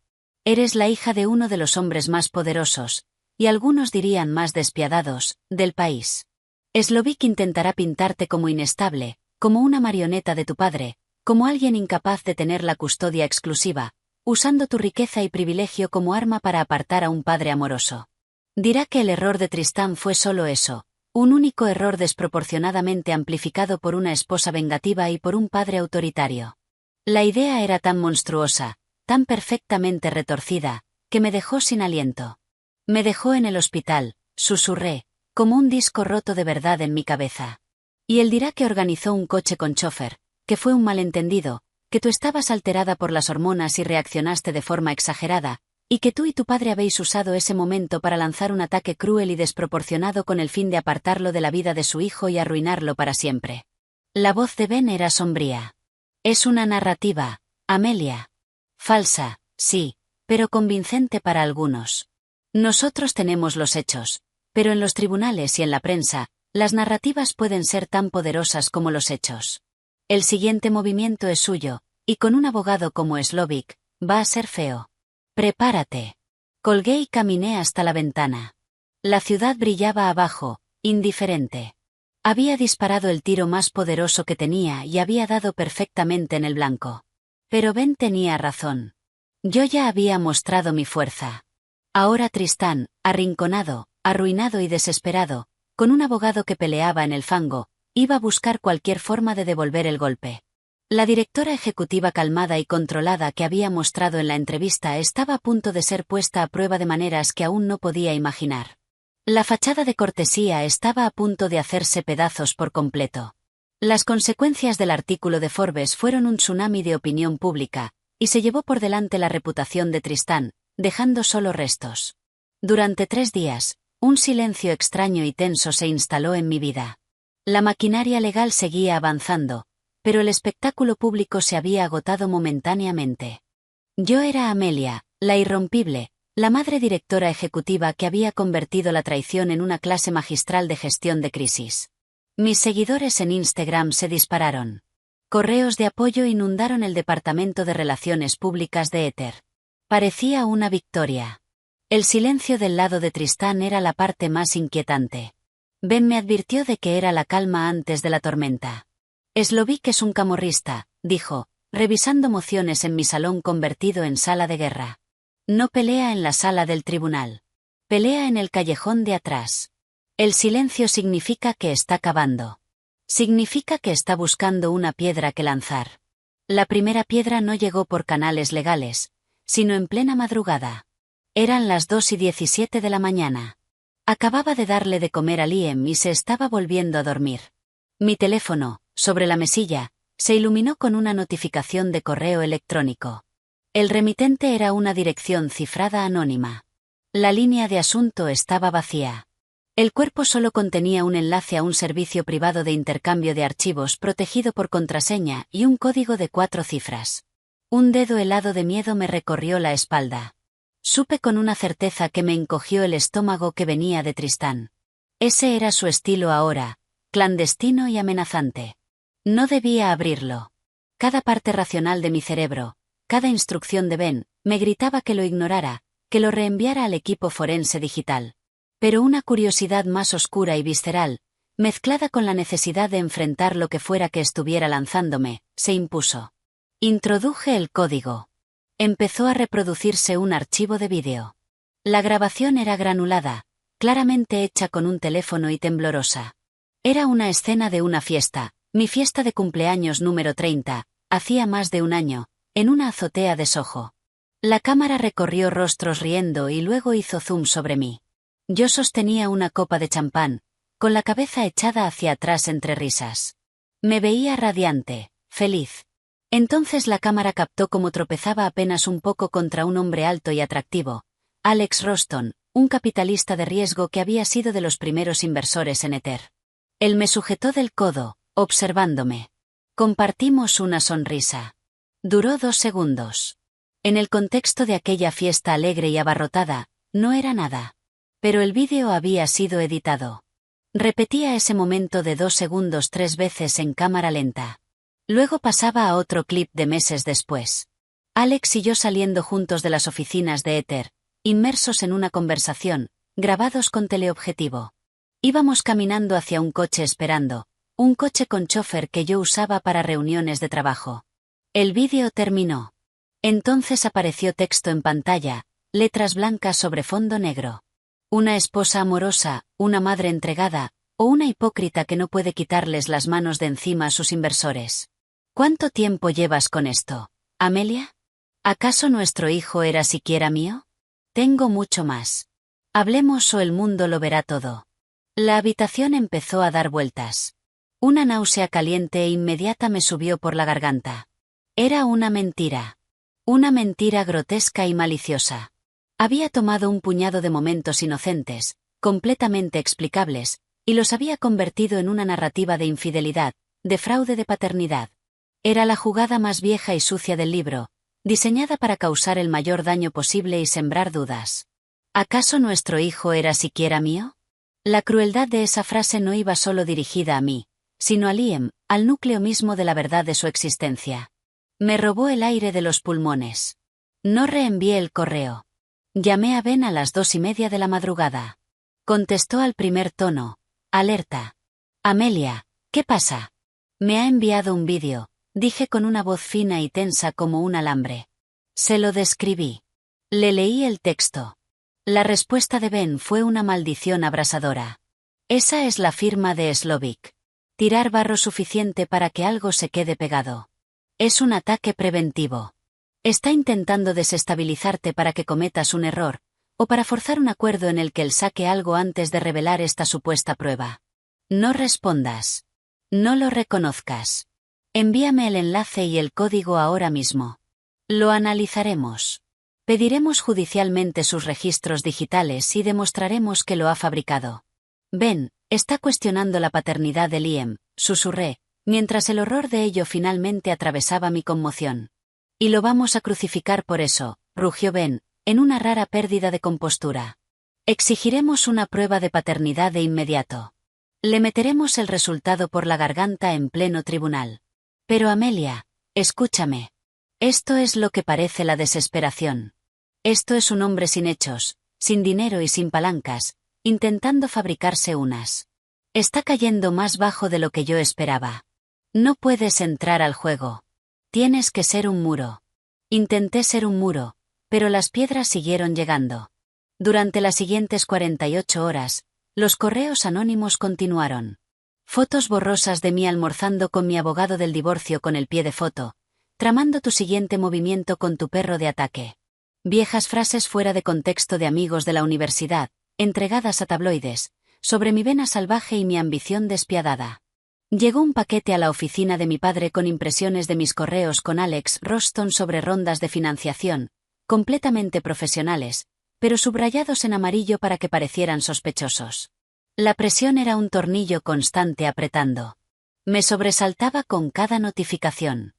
Eres la hija de uno de los hombres más poderosos, y algunos dirían más despiadados, del país. Slovic intentará pintarte como inestable, como una marioneta de tu padre, como alguien incapaz de tener la custodia exclusiva, usando tu riqueza y privilegio como arma para apartar a un padre amoroso. Dirá que el error de Tristán fue solo eso, un único error desproporcionadamente amplificado por una esposa vengativa y por un padre autoritario. La idea era tan monstruosa, tan perfectamente retorcida, que me dejó sin aliento. Me dejó en el hospital, susurré, como un disco roto de verdad en mi cabeza. Y él dirá que organizó un coche con chofer, que fue un malentendido, que tú estabas alterada por las hormonas y reaccionaste de forma exagerada, y que tú y tu padre habéis usado ese momento para lanzar un ataque cruel y desproporcionado con el fin de apartarlo de la vida de su hijo y arruinarlo para siempre. La voz de Ben era sombría. Es una narrativa, Amelia. Falsa, sí, pero convincente para algunos. Nosotros tenemos los hechos, pero en los tribunales y en la prensa, las narrativas pueden ser tan poderosas como los hechos. El siguiente movimiento es suyo, y con un abogado como Slovic, va a ser feo. Prepárate. Colgué y caminé hasta la ventana. La ciudad brillaba abajo, indiferente. Había disparado el tiro más poderoso que tenía y había dado perfectamente en el blanco. Pero Ben tenía razón. Yo ya había mostrado mi fuerza. Ahora Tristán, arrinconado, arruinado y desesperado, con un abogado que peleaba en el fango, iba a buscar cualquier forma de devolver el golpe. La directora ejecutiva calmada y controlada que había mostrado en la entrevista estaba a punto de ser puesta a prueba de maneras que aún no podía imaginar. La fachada de cortesía estaba a punto de hacerse pedazos por completo. Las consecuencias del artículo de Forbes fueron un tsunami de opinión pública, y se llevó por delante la reputación de Tristán, dejando solo restos. Durante 3 días, un silencio extraño y tenso se instaló en mi vida. La maquinaria legal seguía avanzando, pero el espectáculo público se había agotado momentáneamente. Yo era Amelia, la irrompible, la madre directora ejecutiva que había convertido la traición en una clase magistral de gestión de crisis. Mis seguidores en Instagram se dispararon. Correos de apoyo inundaron el departamento de relaciones públicas de Ether. Parecía una victoria. El silencio del lado de Tristán era la parte más inquietante. Ben me advirtió de que era la calma antes de la tormenta. Slovic es un camorrista, dijo, revisando mociones en mi salón convertido en sala de guerra. No pelea en la sala del tribunal. Pelea en el callejón de atrás. El silencio significa que está cavando. Significa que está buscando una piedra que lanzar. La primera piedra no llegó por canales legales, sino en plena madrugada. Eran las 2:17 de la mañana. Acababa de darle de comer a Liam y se estaba volviendo a dormir. Mi teléfono, sobre la mesilla, se iluminó con una notificación de correo electrónico. El remitente era una dirección cifrada anónima. La línea de asunto estaba vacía. El cuerpo solo contenía un enlace a un servicio privado de intercambio de archivos protegido por contraseña y un código de 4 cifras. Un dedo helado de miedo me recorrió la espalda. Supe con una certeza que me encogió el estómago que venía de Tristán. Ese era su estilo ahora, clandestino y amenazante. No debía abrirlo. Cada parte racional de mi cerebro, cada instrucción de Ben, me gritaba que lo ignorara, que lo reenviara al equipo forense digital. Pero una curiosidad más oscura y visceral, mezclada con la necesidad de enfrentar lo que fuera que estuviera lanzándome, se impuso. Introduje el código. Empezó a reproducirse un archivo de vídeo. La grabación era granulada, claramente hecha con un teléfono y temblorosa. Era una escena de una fiesta, mi fiesta de cumpleaños número 30, hacía más de un año, en una azotea de Soho. La cámara recorrió rostros riendo y luego hizo zoom sobre mí. Yo sostenía una copa de champán, con la cabeza echada hacia atrás entre risas. Me veía radiante, feliz. Entonces la cámara captó cómo tropezaba apenas un poco contra un hombre alto y atractivo, Alex Roston, un capitalista de riesgo que había sido de los primeros inversores en Ether. Él me sujetó del codo, observándome. Compartimos una sonrisa. Duró 2 segundos. En el contexto de aquella fiesta alegre y abarrotada, no era nada. Pero el vídeo había sido editado. Repetía ese momento de 2 segundos 3 veces en cámara lenta. Luego pasaba a otro clip de meses después. Alex y yo saliendo juntos de las oficinas de Ether, inmersos en una conversación, grabados con teleobjetivo. Íbamos caminando hacia un coche esperando, un coche con chofer que yo usaba para reuniones de trabajo. El vídeo terminó. Entonces apareció texto en pantalla, letras blancas sobre fondo negro. Una esposa amorosa, una madre entregada, o una hipócrita que no puede quitarles las manos de encima a sus inversores. ¿Cuánto tiempo llevas con esto, Amelia? ¿Acaso nuestro hijo era siquiera mío? Tengo mucho más. Hablemos o el mundo lo verá todo. La habitación empezó a dar vueltas. Una náusea caliente e inmediata me subió por la garganta. Era una mentira. Una mentira grotesca y maliciosa. Había tomado un puñado de momentos inocentes, completamente explicables, y los había convertido en una narrativa de infidelidad, de fraude de paternidad. Era la jugada más vieja y sucia del libro, diseñada para causar el mayor daño posible y sembrar dudas. ¿Acaso nuestro hijo era siquiera mío? La crueldad de esa frase no iba solo dirigida a mí, sino a Liam, al núcleo mismo de la verdad de su existencia. Me robó el aire de los pulmones. No reenvié el correo. Llamé a Ben a las 2:30 de la madrugada. Contestó al primer tono. Alerta. Amelia, ¿qué pasa? Me ha enviado un vídeo, dije con una voz fina y tensa como un alambre. Se lo describí. Le leí el texto. La respuesta de Ben fue una maldición abrasadora. Esa es la firma de Slovic. Tirar barro suficiente para que algo se quede pegado. Es un ataque preventivo. Está intentando desestabilizarte para que cometas un error, o para forzar un acuerdo en el que él saque algo antes de revelar esta supuesta prueba. No respondas. No lo reconozcas. Envíame el enlace y el código ahora mismo. Lo analizaremos. Pediremos judicialmente sus registros digitales y demostraremos que lo ha fabricado. Ben, está cuestionando la paternidad de Liam, susurré, mientras el horror de ello finalmente atravesaba mi conmoción. Y lo vamos a crucificar por eso, rugió Ben, en una rara pérdida de compostura. Exigiremos una prueba de paternidad de inmediato. Le meteremos el resultado por la garganta en pleno tribunal. Pero Amelia, escúchame. Esto es lo que parece la desesperación. Esto es un hombre sin hechos, sin dinero y sin palancas, intentando fabricarse unas. Está cayendo más bajo de lo que yo esperaba. No puedes entrar al juego. Tienes que ser un muro. Intenté ser un muro, pero las piedras siguieron llegando. Durante las siguientes 48 horas, los correos anónimos continuaron. Fotos borrosas de mí almorzando con mi abogado del divorcio con el pie de foto, tramando tu siguiente movimiento con tu perro de ataque. Viejas frases fuera de contexto de amigos de la universidad, entregadas a tabloides, sobre mi vena salvaje y mi ambición despiadada. Llegó un paquete a la oficina de mi padre con impresiones de mis correos con Alex Roston sobre rondas de financiación, completamente profesionales, pero subrayados en amarillo para que parecieran sospechosos. La presión era un tornillo constante apretando. Me sobresaltaba con cada notificación.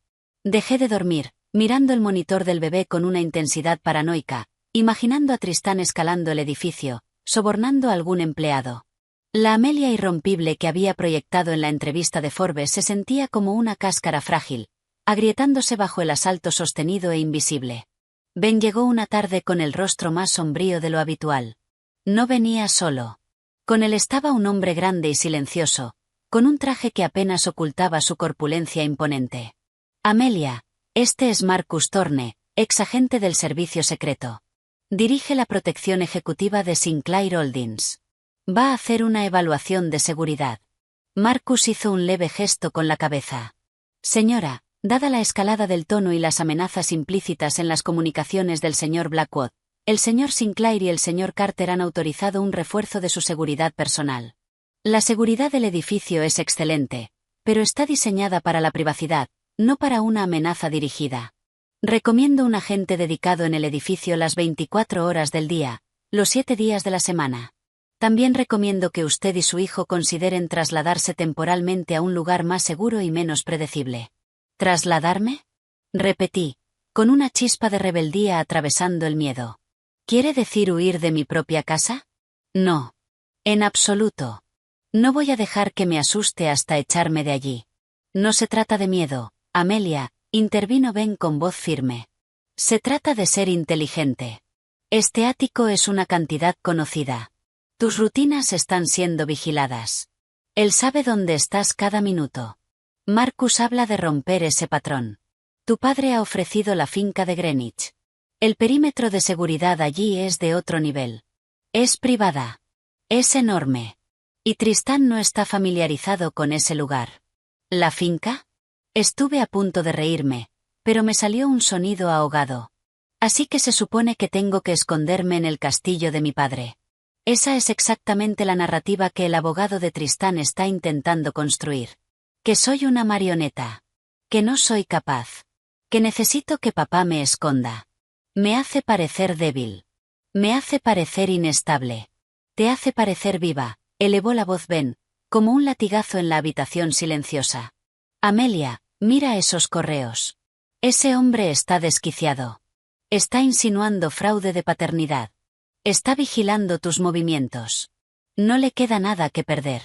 Dejé de dormir, mirando el monitor del bebé con una intensidad paranoica, imaginando a Tristán escalando el edificio, sobornando a algún empleado. La Amelia irrompible que había proyectado en la entrevista de Forbes se sentía como una cáscara frágil, agrietándose bajo el asalto sostenido e invisible. Ben llegó una tarde con el rostro más sombrío de lo habitual. No venía solo. Con él estaba un hombre grande y silencioso, con un traje que apenas ocultaba su corpulencia imponente. Amelia, este es Marcus Thorne, ex agente del servicio secreto. Dirige la protección ejecutiva de Sinclair Holdings. Va a hacer una evaluación de seguridad. Marcus hizo un leve gesto con la cabeza. Señora, dada la escalada del tono y las amenazas implícitas en las comunicaciones del señor Blackwood, el señor Sinclair y el señor Carter han autorizado un refuerzo de su seguridad personal. La seguridad del edificio es excelente, pero está diseñada para la privacidad, no para una amenaza dirigida. Recomiendo un agente dedicado en el edificio las 24 horas del día, los 7 días de la semana. También recomiendo que usted y su hijo consideren trasladarse temporalmente a un lugar más seguro y menos predecible. ¿Trasladarme? Repetí, con una chispa de rebeldía atravesando el miedo. ¿Quiere decir huir de mi propia casa? No. En absoluto. No voy a dejar que me asuste hasta echarme de allí. No se trata de miedo, Amelia, intervino Ben con voz firme. Se trata de ser inteligente. Este ático es una cantidad conocida. Tus rutinas están siendo vigiladas. Él sabe dónde estás cada minuto. Marcus habla de romper ese patrón. Tu padre ha ofrecido la finca de Greenwich. El perímetro de seguridad allí es de otro nivel. Es privada. Es enorme. Y Tristán no está familiarizado con ese lugar. ¿La finca? Estuve a punto de reírme, pero me salió un sonido ahogado. Así que se supone que tengo que esconderme en el castillo de mi padre. Esa es exactamente la narrativa que el abogado de Tristán está intentando construir. Que soy una marioneta. Que no soy capaz. Que necesito que papá me esconda. Me hace parecer débil. Me hace parecer inestable. Te hace parecer viva, elevó la voz Ben, como un latigazo en la habitación silenciosa. Amelia, mira esos correos. Ese hombre está desquiciado. Está insinuando fraude de paternidad. Está vigilando tus movimientos. No le queda nada que perder.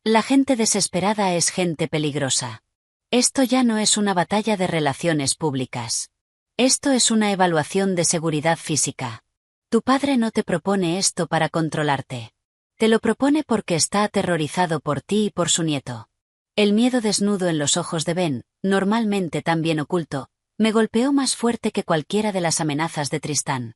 La gente desesperada es gente peligrosa. Esto ya no es una batalla de relaciones públicas. Esto es una evaluación de seguridad física. Tu padre no te propone esto para controlarte. Te lo propone porque está aterrorizado por ti y por su nieto. El miedo desnudo en los ojos de Ben, normalmente tan bien oculto, me golpeó más fuerte que cualquiera de las amenazas de Tristán.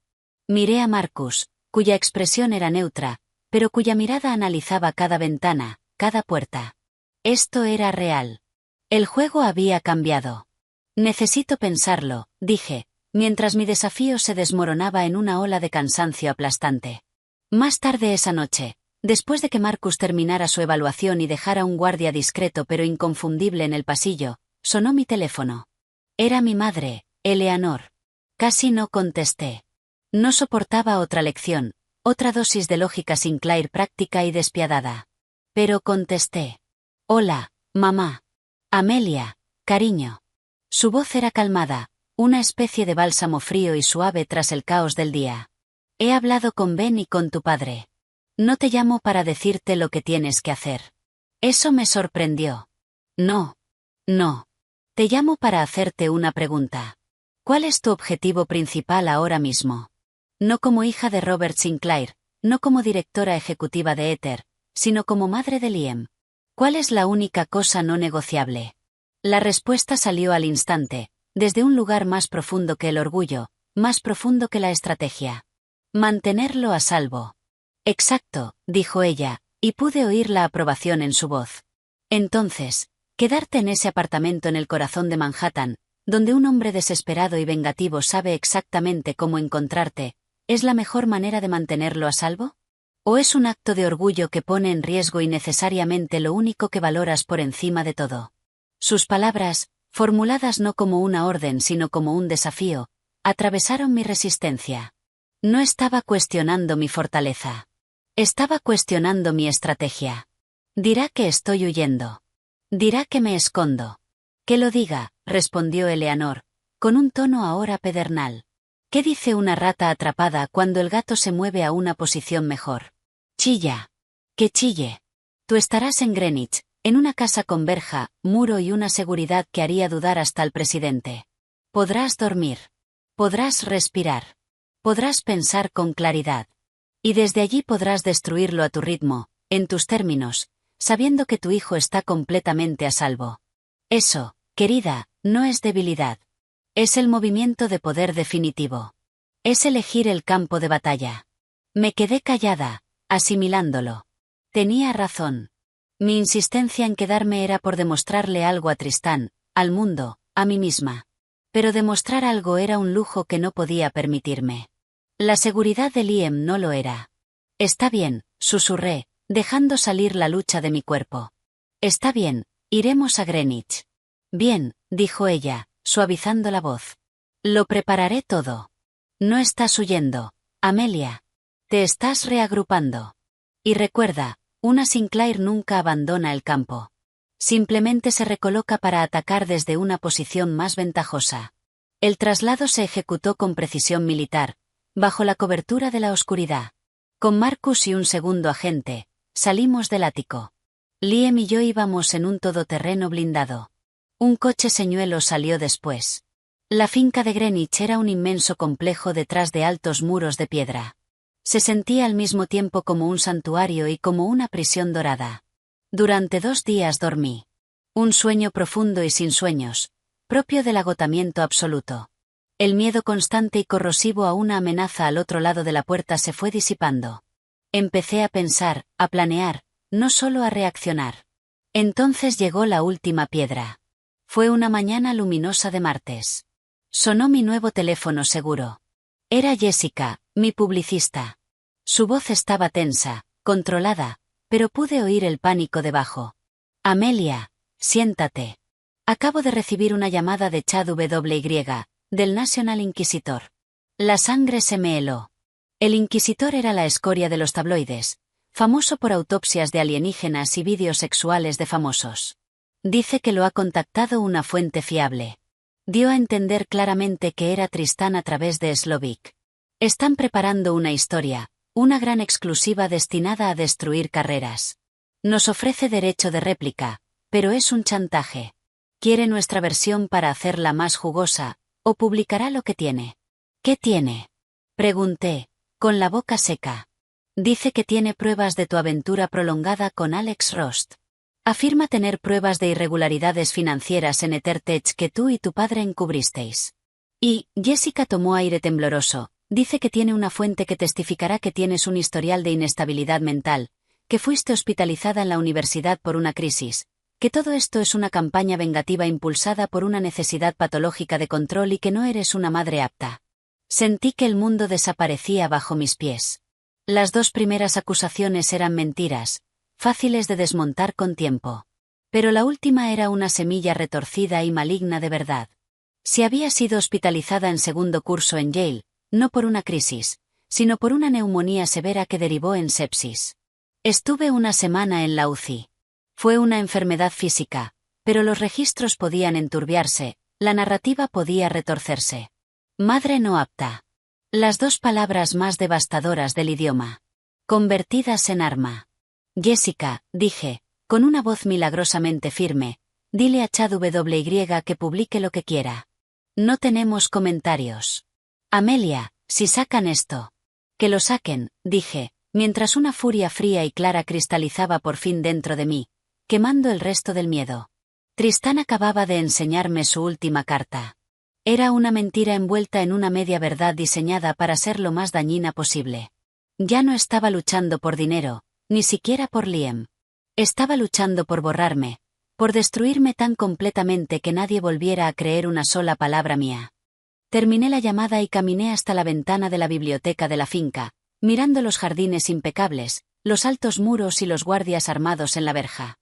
Miré a Marcus, cuya expresión era neutra, pero cuya mirada analizaba cada ventana, cada puerta. Esto era real. El juego había cambiado. Necesito pensarlo, dije, mientras mi desafío se desmoronaba en una ola de cansancio aplastante. Más tarde esa noche, después de que Marcus terminara su evaluación y dejara un guardia discreto pero inconfundible en el pasillo, sonó mi teléfono. Era mi madre, Eleanor. Casi no contesté. No soportaba otra lección, otra dosis de lógica Sinclair práctica y despiadada. Pero contesté. Hola, mamá. Amelia, cariño. Su voz era calmada, una especie de bálsamo frío y suave tras el caos del día. He hablado con Ben y con tu padre. No te llamo para decirte lo que tienes que hacer. Eso me sorprendió. No. No. Te llamo para hacerte una pregunta. ¿Cuál es tu objetivo principal ahora mismo? No como hija de Robert Sinclair, no como directora ejecutiva de Ether, sino como madre de Liam, ¿Cuál es la única cosa no negociable? La respuesta salió al instante, desde un lugar más profundo que el orgullo, más profundo que la estrategia. Mantenerlo a salvo. Exacto, dijo ella, y pude oír la aprobación en su voz. Entonces, quedarte en ese apartamento en el corazón de Manhattan, donde un hombre desesperado y vengativo sabe exactamente cómo encontrarte, ¿es la mejor manera de mantenerlo a salvo? ¿O es un acto de orgullo que pone en riesgo innecesariamente lo único que valoras por encima de todo? Sus palabras, formuladas no como una orden sino como un desafío, atravesaron mi resistencia. No estaba cuestionando mi fortaleza. Estaba cuestionando mi estrategia. Dirá que estoy huyendo. Dirá que me escondo. Que lo diga, respondió Eleanor, con un tono ahora pedernal. ¿Qué dice una rata atrapada cuando el gato se mueve a una posición mejor? Chilla. Que chille. Tú estarás en Greenwich, en una casa con verja, muro y una seguridad que haría dudar hasta al presidente. Podrás dormir. Podrás respirar. Podrás pensar con claridad. Y desde allí podrás destruirlo a tu ritmo, en tus términos, sabiendo que tu hijo está completamente a salvo. Eso, querida, no es debilidad. Es el movimiento de poder definitivo. Es elegir el campo de batalla. Me quedé callada, asimilándolo. Tenía razón. Mi insistencia en quedarme era por demostrarle algo a Tristán, al mundo, a mí misma. Pero demostrar algo era un lujo que no podía permitirme. La seguridad de Liam no lo era. Está bien, susurré, dejando salir la lucha de mi cuerpo. Está bien, iremos a Greenwich. Bien, dijo ella, suavizando la voz. Lo prepararé todo. No estás huyendo, Amelia. Te estás reagrupando. Y recuerda, una Sinclair nunca abandona el campo. Simplemente se recoloca para atacar desde una posición más ventajosa. El traslado se ejecutó con precisión militar, bajo la cobertura de la oscuridad. Con Marcus y un segundo agente, salimos del ático. Liam y yo íbamos en un todoterreno blindado. Un coche señuelo salió después. La finca de Greenwich era un inmenso complejo detrás de altos muros de piedra. Se sentía al mismo tiempo como un santuario y como una prisión dorada. Durante 2 días dormí. Un sueño profundo y sin sueños, propio del agotamiento absoluto. El miedo constante y corrosivo a una amenaza al otro lado de la puerta se fue disipando. Empecé a pensar, a planear, no solo a reaccionar. Entonces llegó la última piedra. Fue una mañana luminosa de martes. Sonó mi nuevo teléfono seguro. Era Jessica, mi publicista. Su voz estaba tensa, controlada, pero pude oír el pánico debajo. Amelia, siéntate. Acabo de recibir una llamada de Chad W.Y., del National Inquisitor. La sangre se me heló. El Inquisitor era la escoria de los tabloides, famoso por autopsias de alienígenas y vídeos sexuales de famosos. Dice que lo ha contactado una fuente fiable. Dio a entender claramente que era Tristán a través de Slovik. Están preparando una historia, una gran exclusiva destinada a destruir carreras. Nos ofrece derecho de réplica, pero es un chantaje. Quiere nuestra versión para hacerla más jugosa, o publicará lo que tiene. ¿Qué tiene? Pregunté, con la boca seca. Dice que tiene pruebas de tu aventura prolongada con Alex Rost. Afirma tener pruebas de irregularidades financieras en EtherTech que tú y tu padre encubristeis. Y, Jessica tomó aire tembloroso, dice que tiene una fuente que testificará que tienes un historial de inestabilidad mental, que fuiste hospitalizada en la universidad por una crisis, que todo esto es una campaña vengativa impulsada por una necesidad patológica de control y que no eres una madre apta. Sentí que el mundo desaparecía bajo mis pies. Las 2 primeras acusaciones eran mentiras, fáciles de desmontar con tiempo. Pero la última era una semilla retorcida y maligna de verdad. Si había sido hospitalizada en segundo curso en Yale, no por una crisis, sino por una neumonía severa que derivó en sepsis. Estuve una semana en la UCI. Fue una enfermedad física, pero los registros podían enturbiarse, la narrativa podía retorcerse. Madre no apta. Las 2 palabras más devastadoras del idioma. Convertidas en arma. Jessica, dije, con una voz milagrosamente firme, dile a Chad W.Y. que publique lo que quiera. No tenemos comentarios. Amelia, si sacan esto. Que lo saquen, dije, mientras una furia fría y clara cristalizaba por fin dentro de mí. quemando el resto del miedo. Tristán acababa de enseñarme su última carta. Era una mentira envuelta en una media verdad diseñada para ser lo más dañina posible. Ya no estaba luchando por dinero, ni siquiera por Liam. Estaba luchando por borrarme, por destruirme tan completamente que nadie volviera a creer una sola palabra mía. Terminé la llamada y caminé hasta la ventana de la biblioteca de la finca, mirando los jardines impecables, los altos muros y los guardias armados en la verja.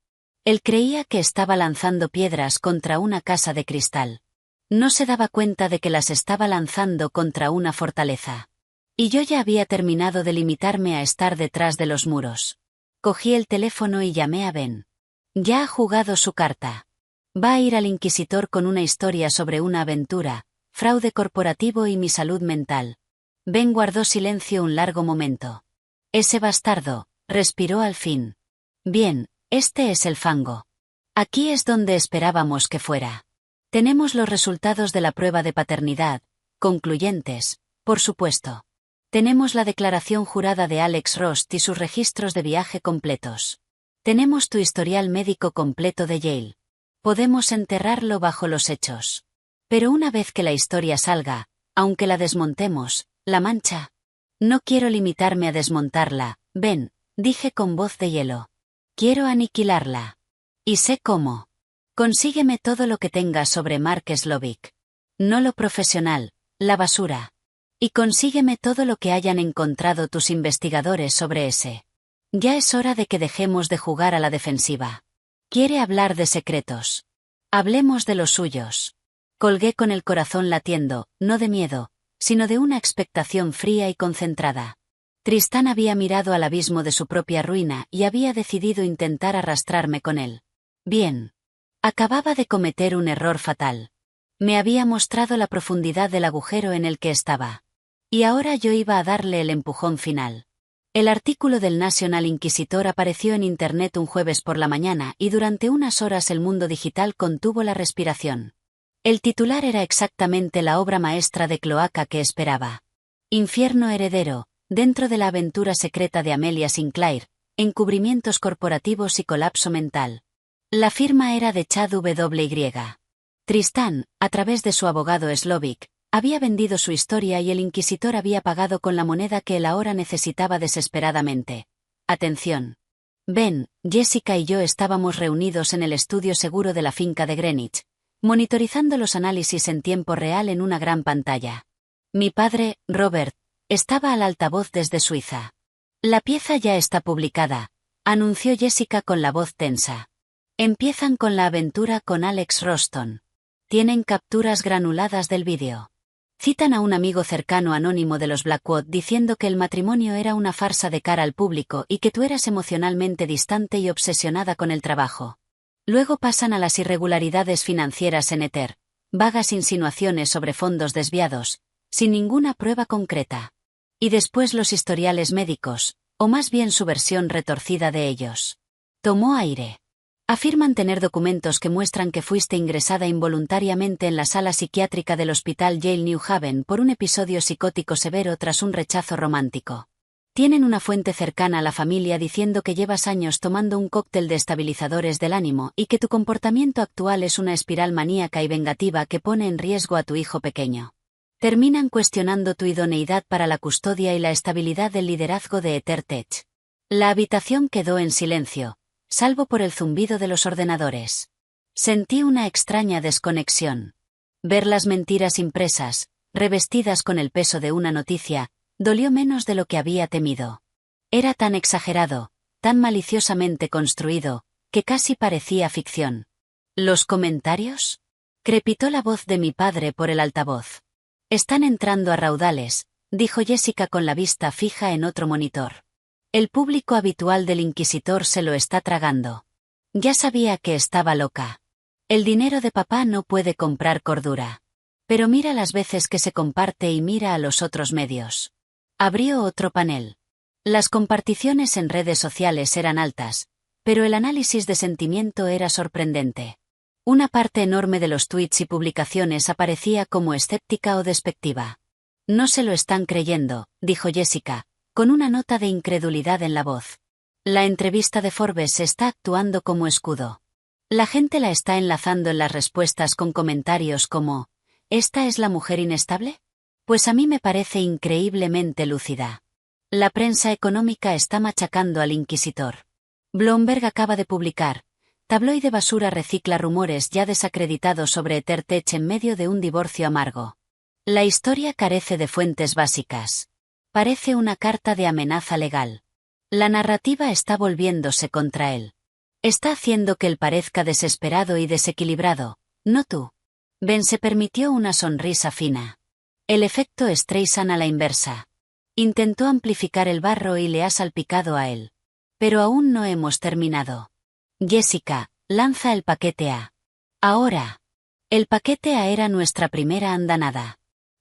Él creía que estaba lanzando piedras contra una casa de cristal. No se daba cuenta de que las estaba lanzando contra una fortaleza. Y yo ya había terminado de limitarme a estar detrás de los muros. Cogí el teléfono y llamé a Ben. Ya ha jugado su carta. Va a ir al inquisidor con una historia sobre una aventura, fraude corporativo y mi salud mental. Ben guardó silencio un largo momento. Ese bastardo, respiró al fin. Bien, este es el fango. Aquí es donde esperábamos que fuera. Tenemos los resultados de la prueba de paternidad, concluyentes, por supuesto. Tenemos la declaración jurada de Alex Rost y sus registros de viaje completos. Tenemos tu historial médico completo de Yale. Podemos enterrarlo bajo los hechos. Pero una vez que la historia salga, aunque la desmontemos, la mancha. No quiero limitarme a desmontarla, Ben, dije con voz de hielo. Quiero aniquilarla. Y sé cómo. Consígueme todo lo que tengas sobre Mark Slovic. No lo profesional, la basura. Y consígueme todo lo que hayan encontrado tus investigadores sobre ese. Ya es hora de que dejemos de jugar a la defensiva. Quiere hablar de secretos. Hablemos de los suyos. Colgué con el corazón latiendo, no de miedo, sino de una expectación fría y concentrada. Tristán había mirado al abismo de su propia ruina y había decidido intentar arrastrarme con él. Bien. Acababa de cometer un error fatal. Me había mostrado la profundidad del agujero en el que estaba. Y ahora yo iba a darle el empujón final. El artículo del National Inquisitor apareció en Internet un jueves por la mañana y durante unas horas el mundo digital contuvo la respiración. El titular era exactamente la obra maestra de cloaca que esperaba. Infierno heredero, dentro de la aventura secreta de Amelia Sinclair, encubrimientos corporativos y colapso mental. La firma era de Chad W. Tristán, a través de su abogado Slovic, había vendido su historia y el inquisidor había pagado con la moneda que él ahora necesitaba desesperadamente. Atención. Ben, Jessica y yo estábamos reunidos en el estudio seguro de la finca de Greenwich, monitorizando los análisis en tiempo real en una gran pantalla. Mi padre, Robert, estaba al altavoz desde Suiza. La pieza ya está publicada, anunció Jessica con la voz tensa. Empiezan con la aventura con Alex Roston. Tienen capturas granuladas del vídeo. Citan a un amigo cercano anónimo de los Blackwood diciendo que el matrimonio era una farsa de cara al público y que tú eras emocionalmente distante y obsesionada con el trabajo. Luego pasan a las irregularidades financieras en Ether, vagas insinuaciones sobre fondos desviados, sin ninguna prueba concreta. Y después los historiales médicos, o más bien su versión retorcida de ellos. Tomó aire. Afirman tener documentos que muestran que fuiste ingresada involuntariamente en la sala psiquiátrica del Hospital Yale New Haven por un episodio psicótico severo tras un rechazo romántico. Tienen una fuente cercana a la familia diciendo que llevas años tomando un cóctel de estabilizadores del ánimo y que tu comportamiento actual es una espiral maníaca y vengativa que pone en riesgo a tu hijo pequeño. Terminan cuestionando tu idoneidad para la custodia y la estabilidad del liderazgo de EtherTech. La habitación quedó en silencio, salvo por el zumbido de los ordenadores. Sentí una extraña desconexión. Ver las mentiras impresas, revestidas con el peso de una noticia, dolió menos de lo que había temido. Era tan exagerado, tan maliciosamente construido, que casi parecía ficción. ¿Los comentarios? Crepitó la voz de mi padre por el altavoz. Están entrando a raudales, dijo Jessica con la vista fija en otro monitor. El público habitual del inquisidor se lo está tragando. Ya sabía que estaba loca. El dinero de papá no puede comprar cordura. Pero mira las veces que se comparte y mira a los otros medios. Abrió otro panel. Las comparticiones en redes sociales eran altas, pero el análisis de sentimiento era sorprendente. Una parte enorme de los tweets y publicaciones aparecía como escéptica o despectiva. No se lo están creyendo, dijo Jessica, con una nota de incredulidad en la voz. La entrevista de Forbes está actuando como escudo. La gente la está enlazando en las respuestas con comentarios como ¿esta es la mujer inestable? Pues a mí me parece increíblemente lúcida. La prensa económica está machacando al inquisidor. Bloomberg acaba de publicar: tabloide basura recicla rumores ya desacreditados sobre EtherTech en medio de un divorcio amargo. La historia carece de fuentes básicas. Parece una carta de amenaza legal. La narrativa está volviéndose contra él. Está haciendo que él parezca desesperado y desequilibrado, no tú. Ben se permitió una sonrisa fina. El efecto Streisand a la inversa. Intentó amplificar el barro y le ha salpicado a él. Pero aún no hemos terminado. Jessica, lanza el paquete A. Ahora. El paquete A era nuestra primera andanada.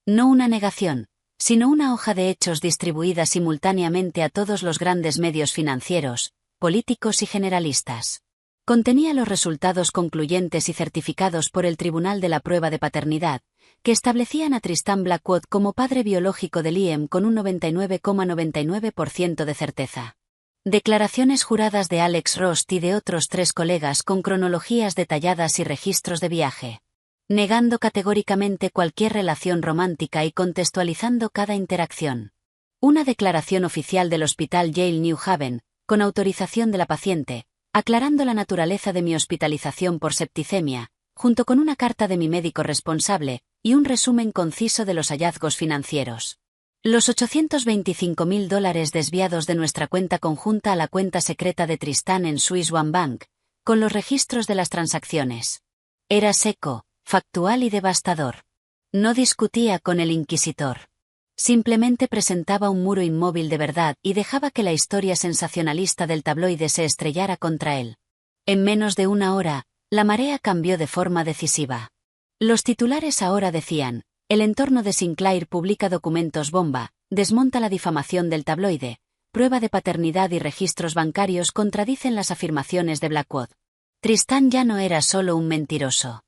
No una negación, sino una hoja de hechos distribuida simultáneamente a todos los grandes medios financieros, políticos y generalistas. Contenía los resultados concluyentes y certificados por el Tribunal de la Prueba de Paternidad, que establecían a Tristan Blackwood como padre biológico de Liam con un 99,99% de certeza. Declaraciones juradas de Alex Rost y de otros 3 colegas con cronologías detalladas y registros de viaje. Negando categóricamente cualquier relación romántica y contextualizando cada interacción. Una declaración oficial del Hospital Yale New Haven, con autorización de la paciente, aclarando la naturaleza de mi hospitalización por septicemia, junto con una carta de mi médico responsable, y un resumen conciso de los hallazgos financieros. Los $825.000 desviados de nuestra cuenta conjunta a la cuenta secreta de Tristan en Swiss One Bank, con los registros de las transacciones. Era seco, factual y devastador. No discutía con el inquisidor. Simplemente presentaba un muro inmóvil de verdad y dejaba que la historia sensacionalista del tabloide se estrellara contra él. En menos de una hora, la marea cambió de forma decisiva. Los titulares ahora decían: el entorno de Sinclair publica documentos bomba, desmonta la difamación del tabloide, prueba de paternidad y registros bancarios contradicen las afirmaciones de Blackwood. Tristan ya no era solo un mentiroso.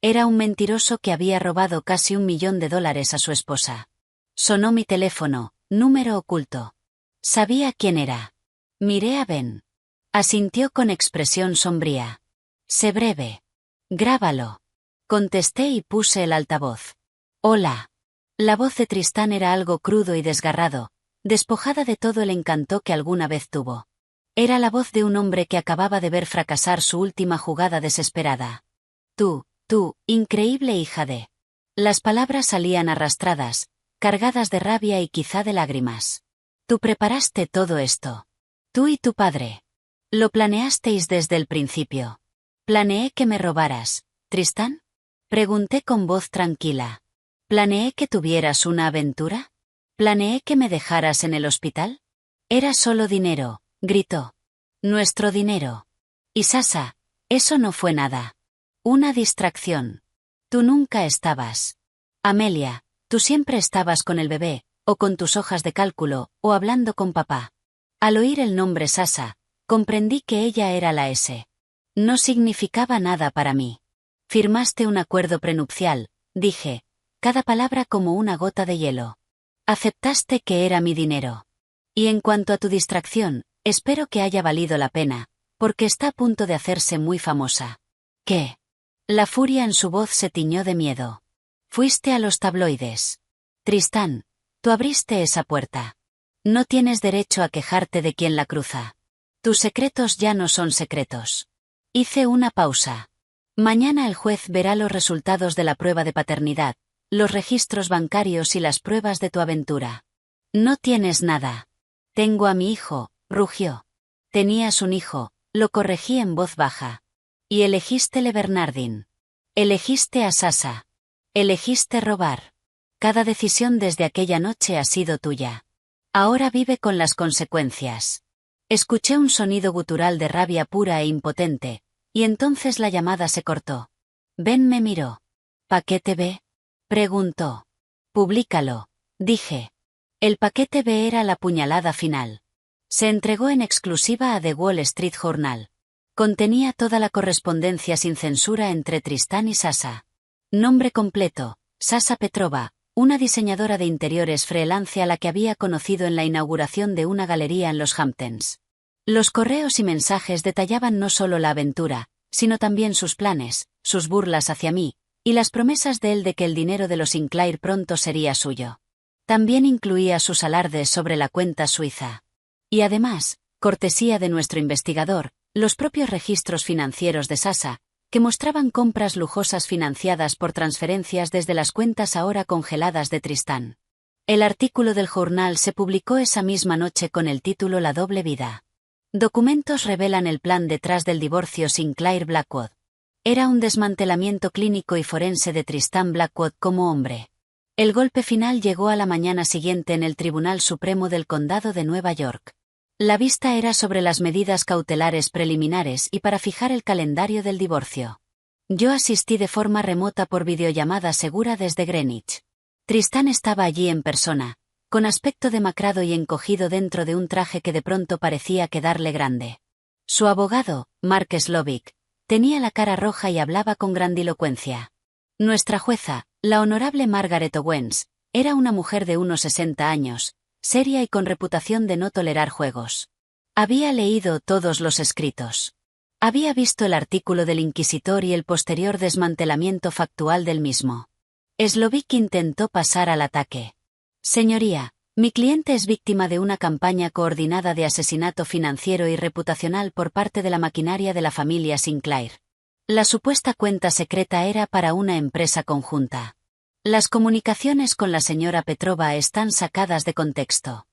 Era un mentiroso que había robado casi $1 millón a su esposa. Sonó mi teléfono, número oculto. Sabía quién era. Miré a Ben. Asintió con expresión sombría. Sé breve. Grábalo. Contesté y puse el altavoz. Hola. La voz de Tristan era algo crudo y desgarrado, despojada de todo el encanto que alguna vez tuvo. Era la voz de un hombre que acababa de ver fracasar su última jugada desesperada. Tú, increíble hija de... Las palabras salían arrastradas, cargadas de rabia y quizá de lágrimas. Tú preparaste todo esto. Tú y tu padre. Lo planeasteis desde el principio. ¿Planeé que me robaras, Tristan? Pregunté con voz tranquila. ¿Planeé que tuvieras una aventura? ¿Planeé que me dejaras en el hospital? Era solo dinero, gritó. Nuestro dinero. Y Sasa, eso no fue nada. Una distracción. Tú nunca estabas. Amelia, tú siempre estabas con el bebé, o con tus hojas de cálculo, o hablando con papá. Al oír el nombre Sasa, comprendí que ella era la S. No significaba nada para mí. Firmaste un acuerdo prenupcial, dije, cada palabra como una gota de hielo. Aceptaste que era mi dinero. Y en cuanto a tu distracción, espero que haya valido la pena, porque está a punto de hacerse muy famosa. ¿Qué? La furia en su voz se tiñó de miedo. Fuiste a los tabloides. Tristan, tú abriste esa puerta. No tienes derecho a quejarte de quien la cruza. Tus secretos ya no son secretos. Hice una pausa. Mañana el juez verá los resultados de la prueba de paternidad, los registros bancarios y las pruebas de tu aventura. No tienes nada. Tengo a mi hijo, rugió. Tenías un hijo, lo corregí en voz baja. Y elegiste Le Bernardin. Elegiste a Sasa. Elegiste robar. Cada decisión desde aquella noche ha sido tuya. Ahora vive con las consecuencias. Escuché un sonido gutural de rabia pura e impotente, y entonces la llamada se cortó. Ben me miró. ¿Paquete B? Preguntó. Publícalo, dije. El paquete B era la puñalada final. Se entregó en exclusiva a The Wall Street Journal. Contenía toda la correspondencia sin censura entre Tristan y Sasa. Nombre completo: Sasa Petrova, una diseñadora de interiores freelance a la que había conocido en la inauguración de una galería en los Hamptons. Los correos y mensajes detallaban no solo la aventura, sino también sus planes, sus burlas hacia mí, y las promesas de él de que el dinero de los Sinclair pronto sería suyo. También incluía sus alardes sobre la cuenta suiza. Y además, cortesía de nuestro investigador, los propios registros financieros de Sasa, que mostraban compras lujosas financiadas por transferencias desde las cuentas ahora congeladas de Tristán. El artículo del Journal se publicó esa misma noche con el título La doble vida. Documentos revelan el plan detrás del divorcio Sinclair-Blackwood. Era un desmantelamiento clínico y forense de Tristán Blackwood como hombre. El golpe final llegó a la mañana siguiente en el Tribunal Supremo del Condado de Nueva York. La vista era sobre las medidas cautelares preliminares y para fijar el calendario del divorcio. Yo asistí de forma remota por videollamada segura desde Greenwich. Tristán estaba allí en persona, con aspecto demacrado y encogido dentro de un traje que de pronto parecía quedarle grande. Su abogado, Mark Slovic, tenía la cara roja y hablaba con grandilocuencia. Nuestra jueza, la honorable Margaret Owens, era una mujer de unos 60 años, seria y con reputación de no tolerar juegos. Había leído todos los escritos. Había visto el artículo del inquisitor y el posterior desmantelamiento factual del mismo. Slovic intentó pasar al ataque. Señoría, mi cliente es víctima de una campaña coordinada de asesinato financiero y reputacional por parte de la maquinaria de la familia Sinclair. La supuesta cuenta secreta era para una empresa conjunta. Las comunicaciones con la señora Petrova están sacadas de contexto.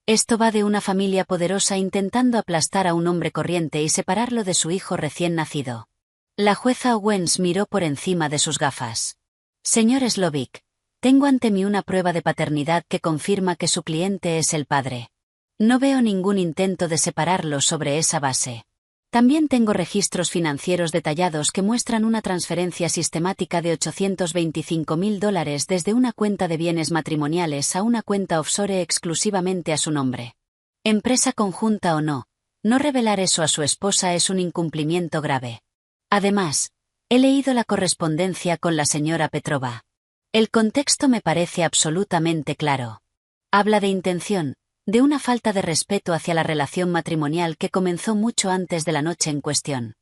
Esto va de una familia poderosa intentando aplastar a un hombre corriente y separarlo de su hijo recién nacido. La jueza Owens miró por encima de sus gafas. Señor Slovic, tengo ante mí una prueba de paternidad que confirma que su cliente es el padre. No veo ningún intento de separarlo sobre esa base. También tengo registros financieros detallados que muestran una transferencia sistemática de $825.000 desde una cuenta de bienes matrimoniales a una cuenta offshore exclusivamente a su nombre. Empresa conjunta o no, no revelar eso a su esposa es un incumplimiento grave. Además, he leído la correspondencia con la señora Petrova. El contexto me parece absolutamente claro. Habla de intención, de una falta de respeto hacia la relación matrimonial que comenzó mucho antes de la noche en cuestión.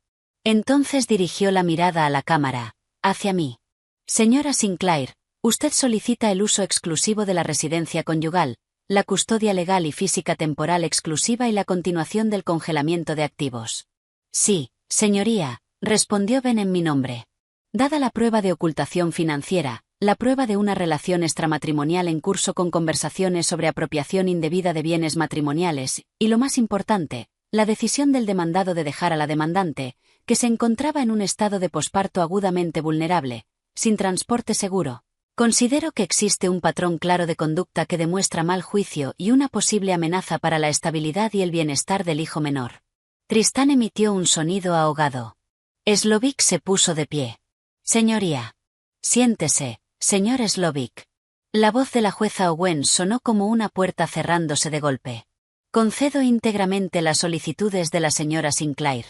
Entonces dirigió la mirada a la cámara, hacia mí. Señora Sinclair, usted solicita el uso exclusivo de la residencia conyugal, la custodia legal y física temporal exclusiva y la continuación del congelamiento de activos. Sí, señoría, respondió Ben en mi nombre. Dada la prueba de ocultación financiera, la prueba de una relación extramatrimonial en curso con conversaciones sobre apropiación indebida de bienes matrimoniales, y lo más importante, la decisión del demandado de dejar a la demandante, que se encontraba en un estado de posparto agudamente vulnerable, sin transporte seguro. Considero que existe un patrón claro de conducta que demuestra mal juicio y una posible amenaza para la estabilidad y el bienestar del hijo menor. Tristán emitió un sonido ahogado. Slovic se puso de pie. Señoría. Siéntese, señor Slovic. La voz de la jueza Owens sonó como una puerta cerrándose de golpe. Concedo íntegramente las solicitudes de la señora Sinclair.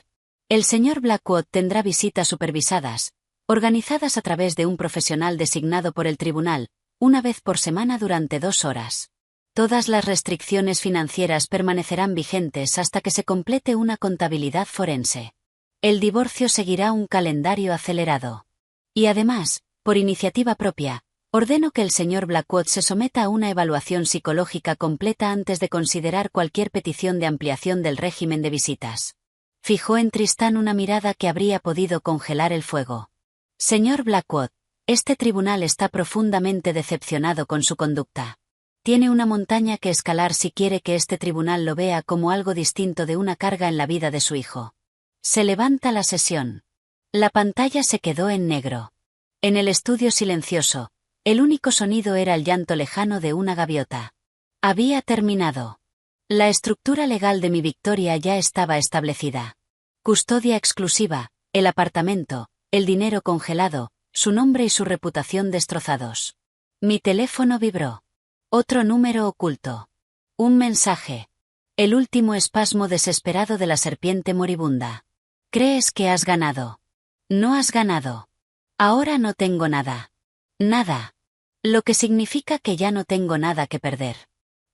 El señor Blackwood tendrá visitas supervisadas, organizadas a través de un profesional designado por el tribunal, una vez por semana durante 2 horas. Todas las restricciones financieras permanecerán vigentes hasta que se complete una contabilidad forense. El divorcio seguirá un calendario acelerado. Y además, por iniciativa propia, ordeno que el señor Blackwood se someta a una evaluación psicológica completa antes de considerar cualquier petición de ampliación del régimen de visitas. Fijó en Tristán una mirada que habría podido congelar el fuego. Señor Blackwood, este tribunal está profundamente decepcionado con su conducta. Tiene una montaña que escalar si quiere que este tribunal lo vea como algo distinto de una carga en la vida de su hijo. Se levanta la sesión. La pantalla se quedó en negro. En el estudio silencioso, el único sonido era el llanto lejano de una gaviota. Había terminado. La estructura legal de mi victoria ya estaba establecida. Custodia exclusiva, el apartamento, el dinero congelado, su nombre y su reputación destrozados. Mi teléfono vibró. Otro número oculto. Un mensaje. El último espasmo desesperado de la serpiente moribunda. ¿Crees que has ganado? No has ganado. Ahora no tengo nada. Nada. Lo que significa que ya no tengo nada que perder.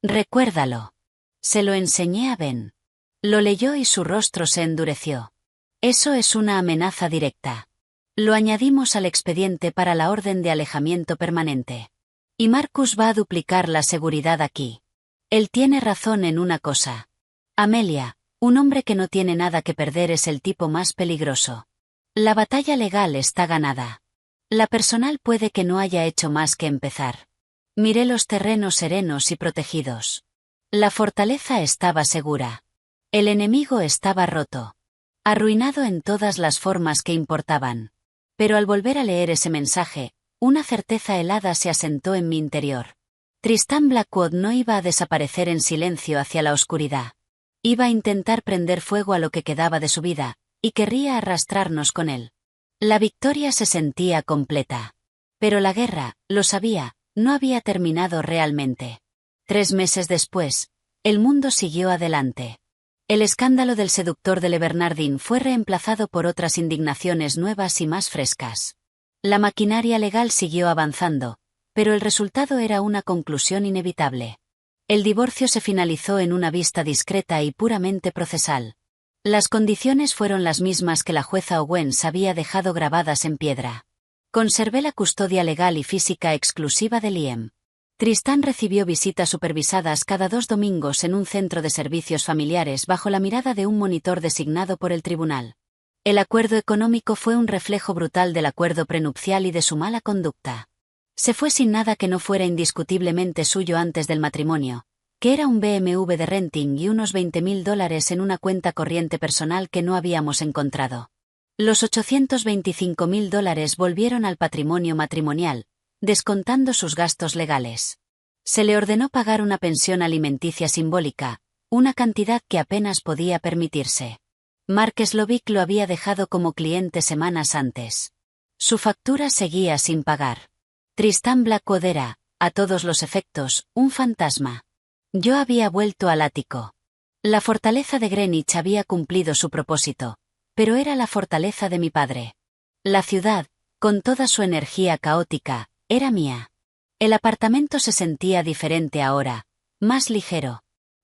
Recuérdalo. Se lo enseñé a Ben. Lo leyó y su rostro se endureció. Eso es una amenaza directa. Lo añadimos al expediente para la orden de alejamiento permanente. Y Marcus va a duplicar la seguridad aquí. Él tiene razón en una cosa. Amelia, un hombre que no tiene nada que perder es el tipo más peligroso. La batalla legal está ganada. La personal puede que no haya hecho más que empezar. Miré los terrenos serenos y protegidos. La fortaleza estaba segura. El enemigo estaba roto. Arruinado en todas las formas que importaban. Pero al volver a leer ese mensaje, una certeza helada se asentó en mi interior. Tristán Blackwood no iba a desaparecer en silencio hacia la oscuridad. Iba a intentar prender fuego a lo que quedaba de su vida, y querría arrastrarnos con él. La victoria se sentía completa. Pero la guerra, lo sabía, no había terminado realmente. 3 meses después, el mundo siguió adelante. El escándalo del seductor de Le Bernardin fue reemplazado por otras indignaciones nuevas y más frescas. La maquinaria legal siguió avanzando, pero el resultado era una conclusión inevitable. El divorcio se finalizó en una vista discreta y puramente procesal. Las condiciones fueron las mismas que la jueza Owens había dejado grabadas en piedra. Conservé la custodia legal y física exclusiva de Liam. Tristán recibió visitas supervisadas cada 2 domingos en un centro de servicios familiares bajo la mirada de un monitor designado por el tribunal. El acuerdo económico fue un reflejo brutal del acuerdo prenupcial y de su mala conducta. Se fue sin nada que no fuera indiscutiblemente suyo antes del matrimonio, que era un BMW de renting y unos $20.000 en una cuenta corriente personal que no habíamos encontrado. Los $825.000 volvieron al patrimonio matrimonial, descontando sus gastos legales. Se le ordenó pagar una pensión alimenticia simbólica, una cantidad que apenas podía permitirse. Mark Slovic lo había dejado como cliente semanas antes. Su factura seguía sin pagar. Tristán Blackwood era, a todos los efectos, un fantasma. Yo había vuelto al ático. La fortaleza de Greenwich había cumplido su propósito, pero era la fortaleza de mi padre. La ciudad, con toda su energía caótica, era mía. El apartamento se sentía diferente ahora, más ligero.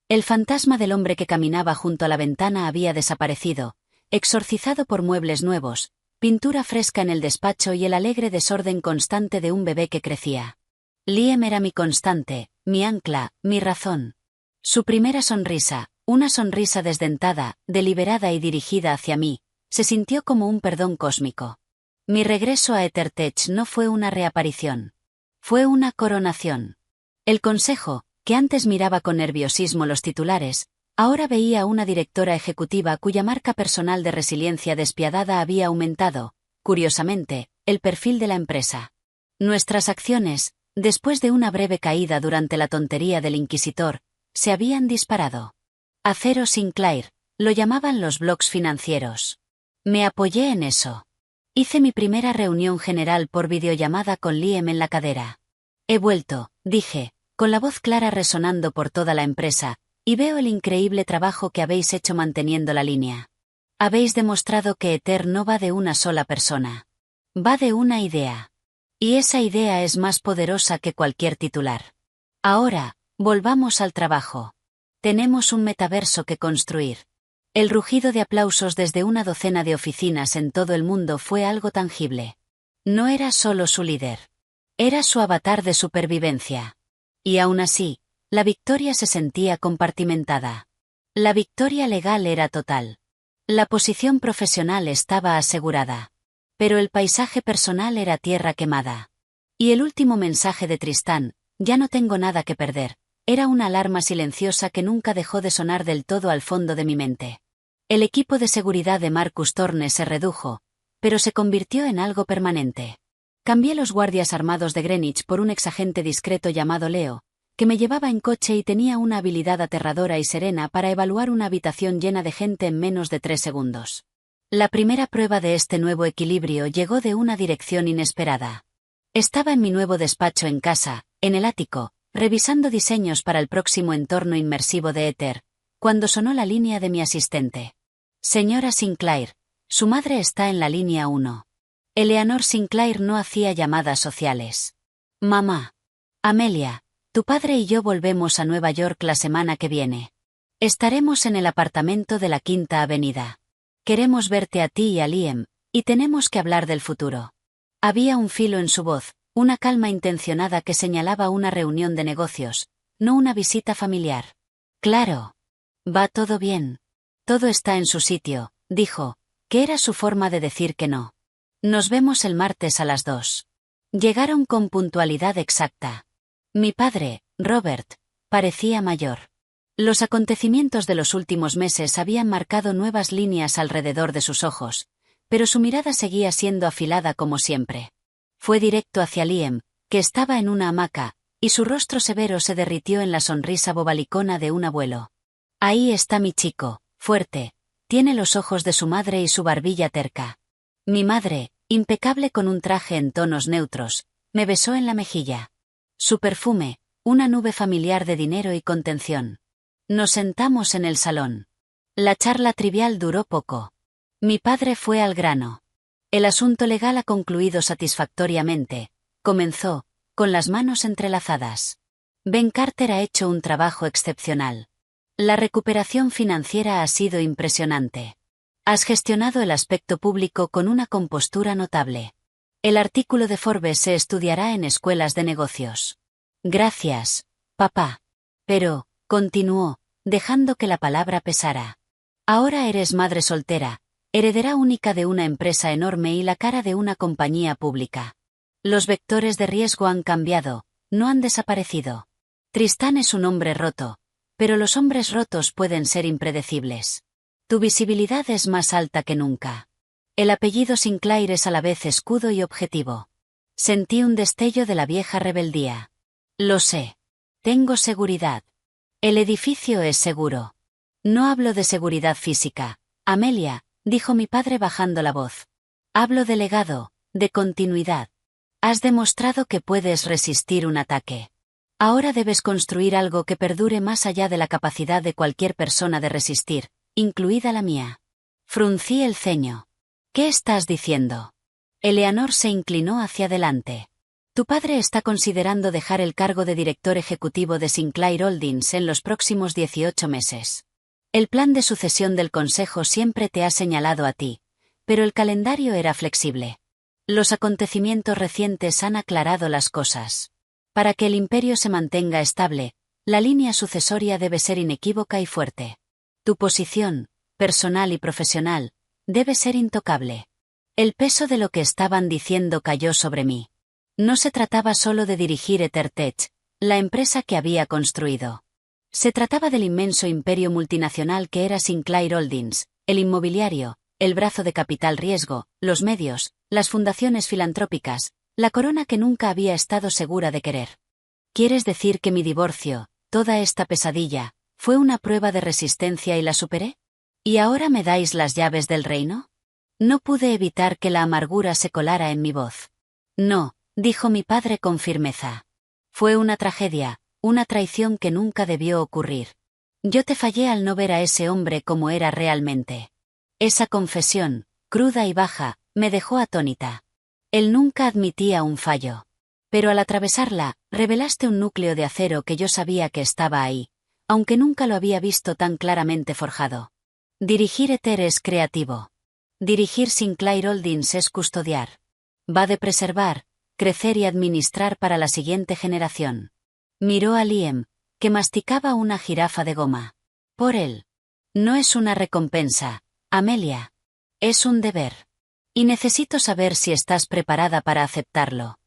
El fantasma del hombre que caminaba junto a la ventana había desaparecido, exorcizado por muebles nuevos, pintura fresca en el despacho y el alegre desorden constante de un bebé que crecía. Liam era mi constante, mi ancla, mi razón. Su primera sonrisa, una sonrisa desdentada, deliberada y dirigida hacia mí, se sintió como un perdón cósmico. Mi regreso a EtherTech no fue una reaparición. Fue una coronación. El consejo, que antes miraba con nerviosismo los titulares, ahora veía a una directora ejecutiva cuya marca personal de resiliencia despiadada había aumentado, curiosamente, el perfil de la empresa. Nuestras acciones, después de una breve caída durante la tontería del inquisitor, se habían disparado. Acero Sinclair, lo llamaban los blogs financieros. Me apoyé en eso. Hice mi primera reunión general por videollamada con Liam en la cadera. He vuelto, dije, con la voz clara resonando por toda la empresa, y veo el increíble trabajo que habéis hecho manteniendo la línea. Habéis demostrado que Ether no va de una sola persona. Va de una idea. Y esa idea es más poderosa que cualquier titular. Ahora, volvamos al trabajo. Tenemos un metaverso que construir. El rugido de aplausos desde una docena de oficinas en todo el mundo fue algo tangible. No era solo su líder. Era su avatar de supervivencia. Y aún así, la victoria se sentía compartimentada. La victoria legal era total. La posición profesional estaba asegurada. Pero el paisaje personal era tierra quemada. Y el último mensaje de Tristán, ya no tengo nada que perder, era una alarma silenciosa que nunca dejó de sonar del todo al fondo de mi mente. El equipo de seguridad de Marcus Thorne se redujo, pero se convirtió en algo permanente. Cambié los guardias armados de Greenwich por un exagente discreto llamado Leo, que me llevaba en coche y tenía una habilidad aterradora y serena para evaluar una habitación llena de gente en menos de 3 segundos. La primera prueba de este nuevo equilibrio llegó de una dirección inesperada. Estaba en mi nuevo despacho en casa, en el ático, revisando diseños para el próximo entorno inmersivo de Ether, cuando sonó la línea de mi asistente. Señora Sinclair, su madre está en la línea 1. Eleanor Sinclair no hacía llamadas sociales. Mamá. Amelia, tu padre y yo volvemos a Nueva York la semana que viene. Estaremos en el apartamento de la Quinta Avenida. Queremos verte a ti y a Liam, y tenemos que hablar del futuro. Había un filo en su voz, una calma intencionada que señalaba una reunión de negocios, no una visita familiar. Claro. Va todo bien. Todo está en su sitio, dijo, que era su forma de decir que no. Nos vemos el martes a las 2. Llegaron con puntualidad exacta. Mi padre, Robert, parecía mayor. Los acontecimientos de los últimos meses habían marcado nuevas líneas alrededor de sus ojos, pero su mirada seguía siendo afilada como siempre. Fue directo hacia Liam, que estaba en una hamaca, y su rostro severo se derritió en la sonrisa bobalicona de un abuelo. Ahí está mi chico, fuerte, tiene los ojos de su madre y su barbilla terca. Mi madre, impecable con un traje en tonos neutros, me besó en la mejilla. Su perfume, una nube familiar de dinero y contención. Nos sentamos en el salón. La charla trivial duró poco. Mi padre fue al grano. El asunto legal ha concluido satisfactoriamente, comenzó, con las manos entrelazadas. Ben Carter ha hecho un trabajo excepcional. La recuperación financiera ha sido impresionante. Has gestionado el aspecto público con una compostura notable. El artículo de Forbes se estudiará en escuelas de negocios. Gracias, papá. Pero, continuó, dejando que la palabra pesara. Ahora eres madre soltera, heredera única de una empresa enorme y la cara de una compañía pública. Los vectores de riesgo han cambiado, no han desaparecido. Tristán es un hombre roto, pero los hombres rotos pueden ser impredecibles. Tu visibilidad es más alta que nunca. El apellido Sinclair es a la vez escudo y objetivo. Sentí un destello de la vieja rebeldía. Lo sé. Tengo seguridad. El edificio es seguro. No hablo de seguridad física, Amelia, dijo mi padre bajando la voz. Hablo de legado, de continuidad. Has demostrado que puedes resistir un ataque. Ahora debes construir algo que perdure más allá de la capacidad de cualquier persona de resistir, incluida la mía. Fruncí el ceño. ¿Qué estás diciendo? Eleanor se inclinó hacia adelante. Tu padre está considerando dejar el cargo de director ejecutivo de Sinclair Holdings en los próximos 18 meses. El plan de sucesión del consejo siempre te ha señalado a ti, pero el calendario era flexible. Los acontecimientos recientes han aclarado las cosas. Para que el imperio se mantenga estable, la línea sucesoria debe ser inequívoca y fuerte. Tu posición, personal y profesional, debe ser intocable. El peso de lo que estaban diciendo cayó sobre mí. No se trataba solo de dirigir EtherTech, la empresa que había construido. Se trataba del inmenso imperio multinacional que era Sinclair Holdings, el inmobiliario, el brazo de capital riesgo, los medios, las fundaciones filantrópicas, la corona que nunca había estado segura de querer. ¿Quieres decir que mi divorcio, toda esta pesadilla, fue una prueba de resistencia y la superé? ¿Y ahora me dais las llaves del reino? No pude evitar que la amargura se colara en mi voz. No, dijo mi padre con firmeza. Fue una tragedia, una traición que nunca debió ocurrir. Yo te fallé al no ver a ese hombre como era realmente. Esa confesión, cruda y baja, me dejó atónita. Él nunca admitía un fallo. Pero al atravesarla, revelaste un núcleo de acero que yo sabía que estaba ahí, aunque nunca lo había visto tan claramente forjado. Dirigir Ether es creativo. Dirigir Sinclair Holdings es custodiar. Va de preservar, crecer y administrar para la siguiente generación. Miró a Liam, que masticaba una jirafa de goma. Por él. No es una recompensa, Amelia. Es un deber. Y necesito saber si estás preparada para aceptarlo.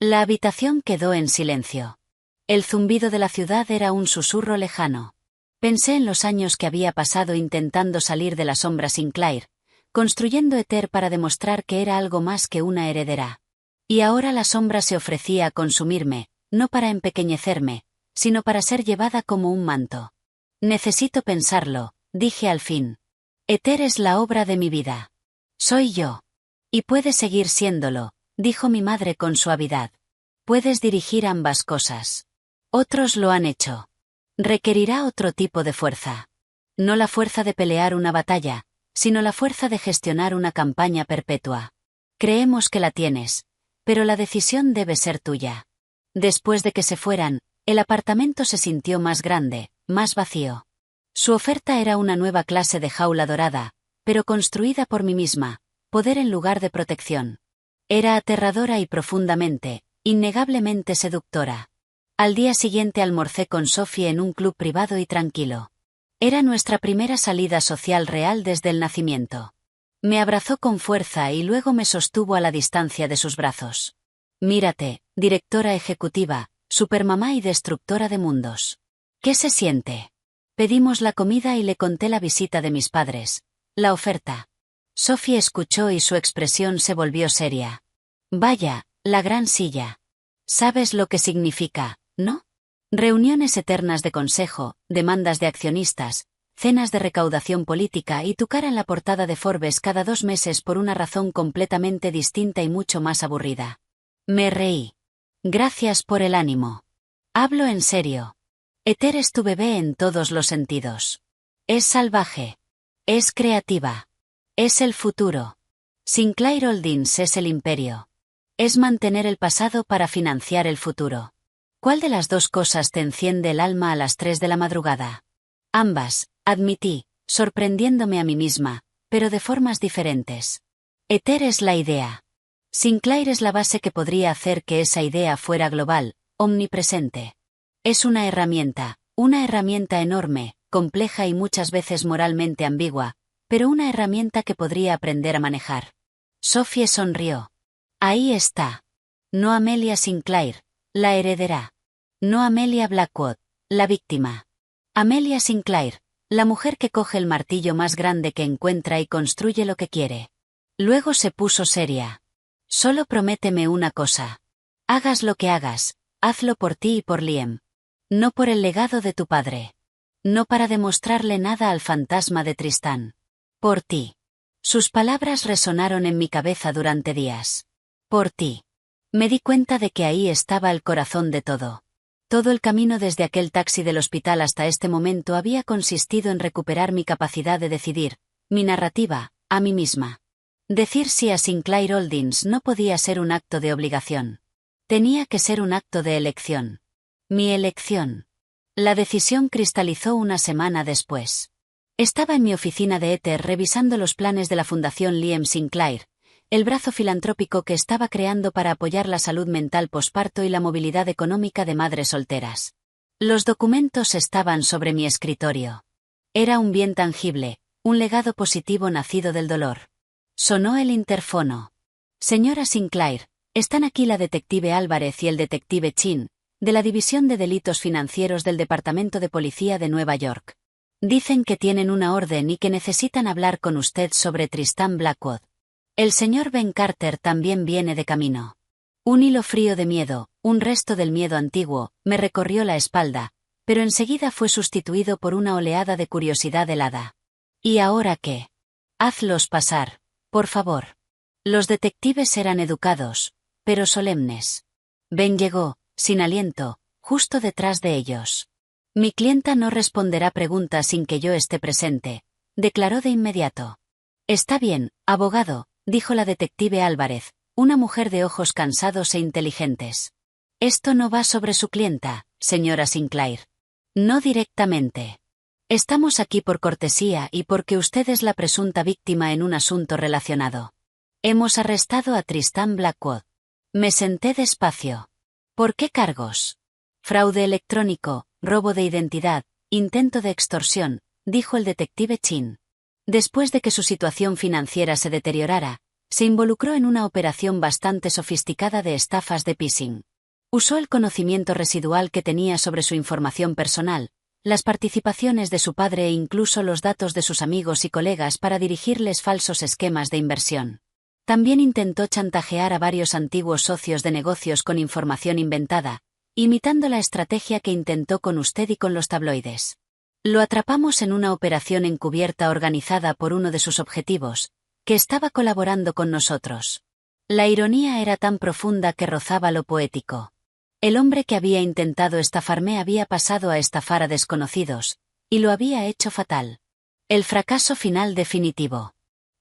La habitación quedó en silencio. El zumbido de la ciudad era un susurro lejano. Pensé en los años que había pasado intentando salir de la sombra Sinclair, construyendo Ether para demostrar que era algo más que una heredera. Y ahora la sombra se ofrecía a consumirme, no para empequeñecerme, sino para ser llevada como un manto. Necesito pensarlo, dije al fin. Ether es la obra de mi vida. Soy yo. Y puedes seguir siéndolo, dijo mi madre con suavidad. Puedes dirigir ambas cosas. Otros lo han hecho. Requerirá otro tipo de fuerza. No la fuerza de pelear una batalla, sino la fuerza de gestionar una campaña perpetua. Creemos que la tienes, pero la decisión debe ser tuya. Después de que se fueran, el apartamento se sintió más grande, más vacío. Su oferta era una nueva clase de jaula dorada, pero construida por mí misma, poder en lugar de protección. Era aterradora y profundamente, innegablemente seductora. Al día siguiente almorcé con Sophie en un club privado y tranquilo. Era nuestra primera salida social real desde el nacimiento. Me abrazó con fuerza y luego me sostuvo a la distancia de sus brazos. Mírate, directora ejecutiva, supermamá y destructora de mundos. ¿Qué se siente? Pedimos la comida y le conté la visita de mis padres, la oferta. Sophie escuchó y su expresión se volvió seria. Vaya, la gran silla. ¿Sabes lo que significa, no? Reuniones eternas de consejo, demandas de accionistas, cenas de recaudación política y tu cara en la portada de Forbes cada 2 meses por una razón completamente distinta y mucho más aburrida. Me reí. Gracias por el ánimo. Hablo en serio. Ether es tu bebé en todos los sentidos. Es salvaje. Es creativa. Es el futuro. Sinclair Holdings es el imperio. Es mantener el pasado para financiar el futuro. ¿Cuál de las dos cosas te enciende el alma a las 3 de la madrugada? Ambas, admití, sorprendiéndome a mí misma, pero de formas diferentes. Ether es la idea. Sinclair es la base que podría hacer que esa idea fuera global, omnipresente. Es una herramienta enorme, compleja y muchas veces moralmente ambigua, pero una herramienta que podría aprender a manejar. Sophie sonrió. Ahí está. No Amelia Sinclair, la heredera. No Amelia Blackwood, la víctima. Amelia Sinclair, la mujer que coge el martillo más grande que encuentra y construye lo que quiere. Luego se puso seria. Solo prométeme una cosa. Hagas lo que hagas, hazlo por ti y por Liam. No por el legado de tu padre. No para demostrarle nada al fantasma de Tristán. Por ti. Sus palabras resonaron en mi cabeza durante días. Por ti. Me di cuenta de que ahí estaba el corazón de todo. Todo el camino desde aquel taxi del hospital hasta este momento había consistido en recuperar mi capacidad de decidir, mi narrativa, a mí misma. Decir sí a Sinclair Holdings no podía ser un acto de obligación. Tenía que ser un acto de elección. Mi elección. La decisión cristalizó una semana después. Estaba en mi oficina de Ether revisando los planes de la Fundación Liam Sinclair, el brazo filantrópico que estaba creando para apoyar la salud mental posparto y la movilidad económica de madres solteras. Los documentos estaban sobre mi escritorio. Era un bien tangible, un legado positivo nacido del dolor. Sonó el interfono. Señora Sinclair, están aquí la detective Álvarez y el detective Chin, de la División de Delitos Financieros del Departamento de Policía de Nueva York. Dicen que tienen una orden y que necesitan hablar con usted sobre Tristán Blackwood. El señor Ben Carter también viene de camino. Un hilo frío de miedo, un resto del miedo antiguo, me recorrió la espalda, pero enseguida fue sustituido por una oleada de curiosidad helada. ¿Y ahora qué? Hazlos pasar, por favor. Los detectives eran educados, pero solemnes. Ben llegó, sin aliento, justo detrás de ellos. Mi clienta no responderá preguntas sin que yo esté presente, declaró de inmediato. Está bien, abogado, dijo la detective Álvarez, una mujer de ojos cansados e inteligentes. Esto no va sobre su clienta, señora Sinclair. No directamente. Estamos aquí por cortesía y porque usted es la presunta víctima en un asunto relacionado. Hemos arrestado a Tristán Blackwood. Me senté despacio. ¿Por qué cargos? Fraude electrónico, robo de identidad, intento de extorsión, dijo el detective Chin. Después de que su situación financiera se deteriorara, se involucró en una operación bastante sofisticada de estafas de phishing. Usó el conocimiento residual que tenía sobre su información personal, las participaciones de su padre e incluso los datos de sus amigos y colegas para dirigirles falsos esquemas de inversión. También intentó chantajear a varios antiguos socios de negocios con información inventada, imitando la estrategia que intentó con usted y con los tabloides. Lo atrapamos en una operación encubierta organizada por uno de sus objetivos, que estaba colaborando con nosotros. La ironía era tan profunda que rozaba lo poético. El hombre que había intentado estafarme había pasado a estafar a desconocidos, y lo había hecho fatal. El fracaso final definitivo.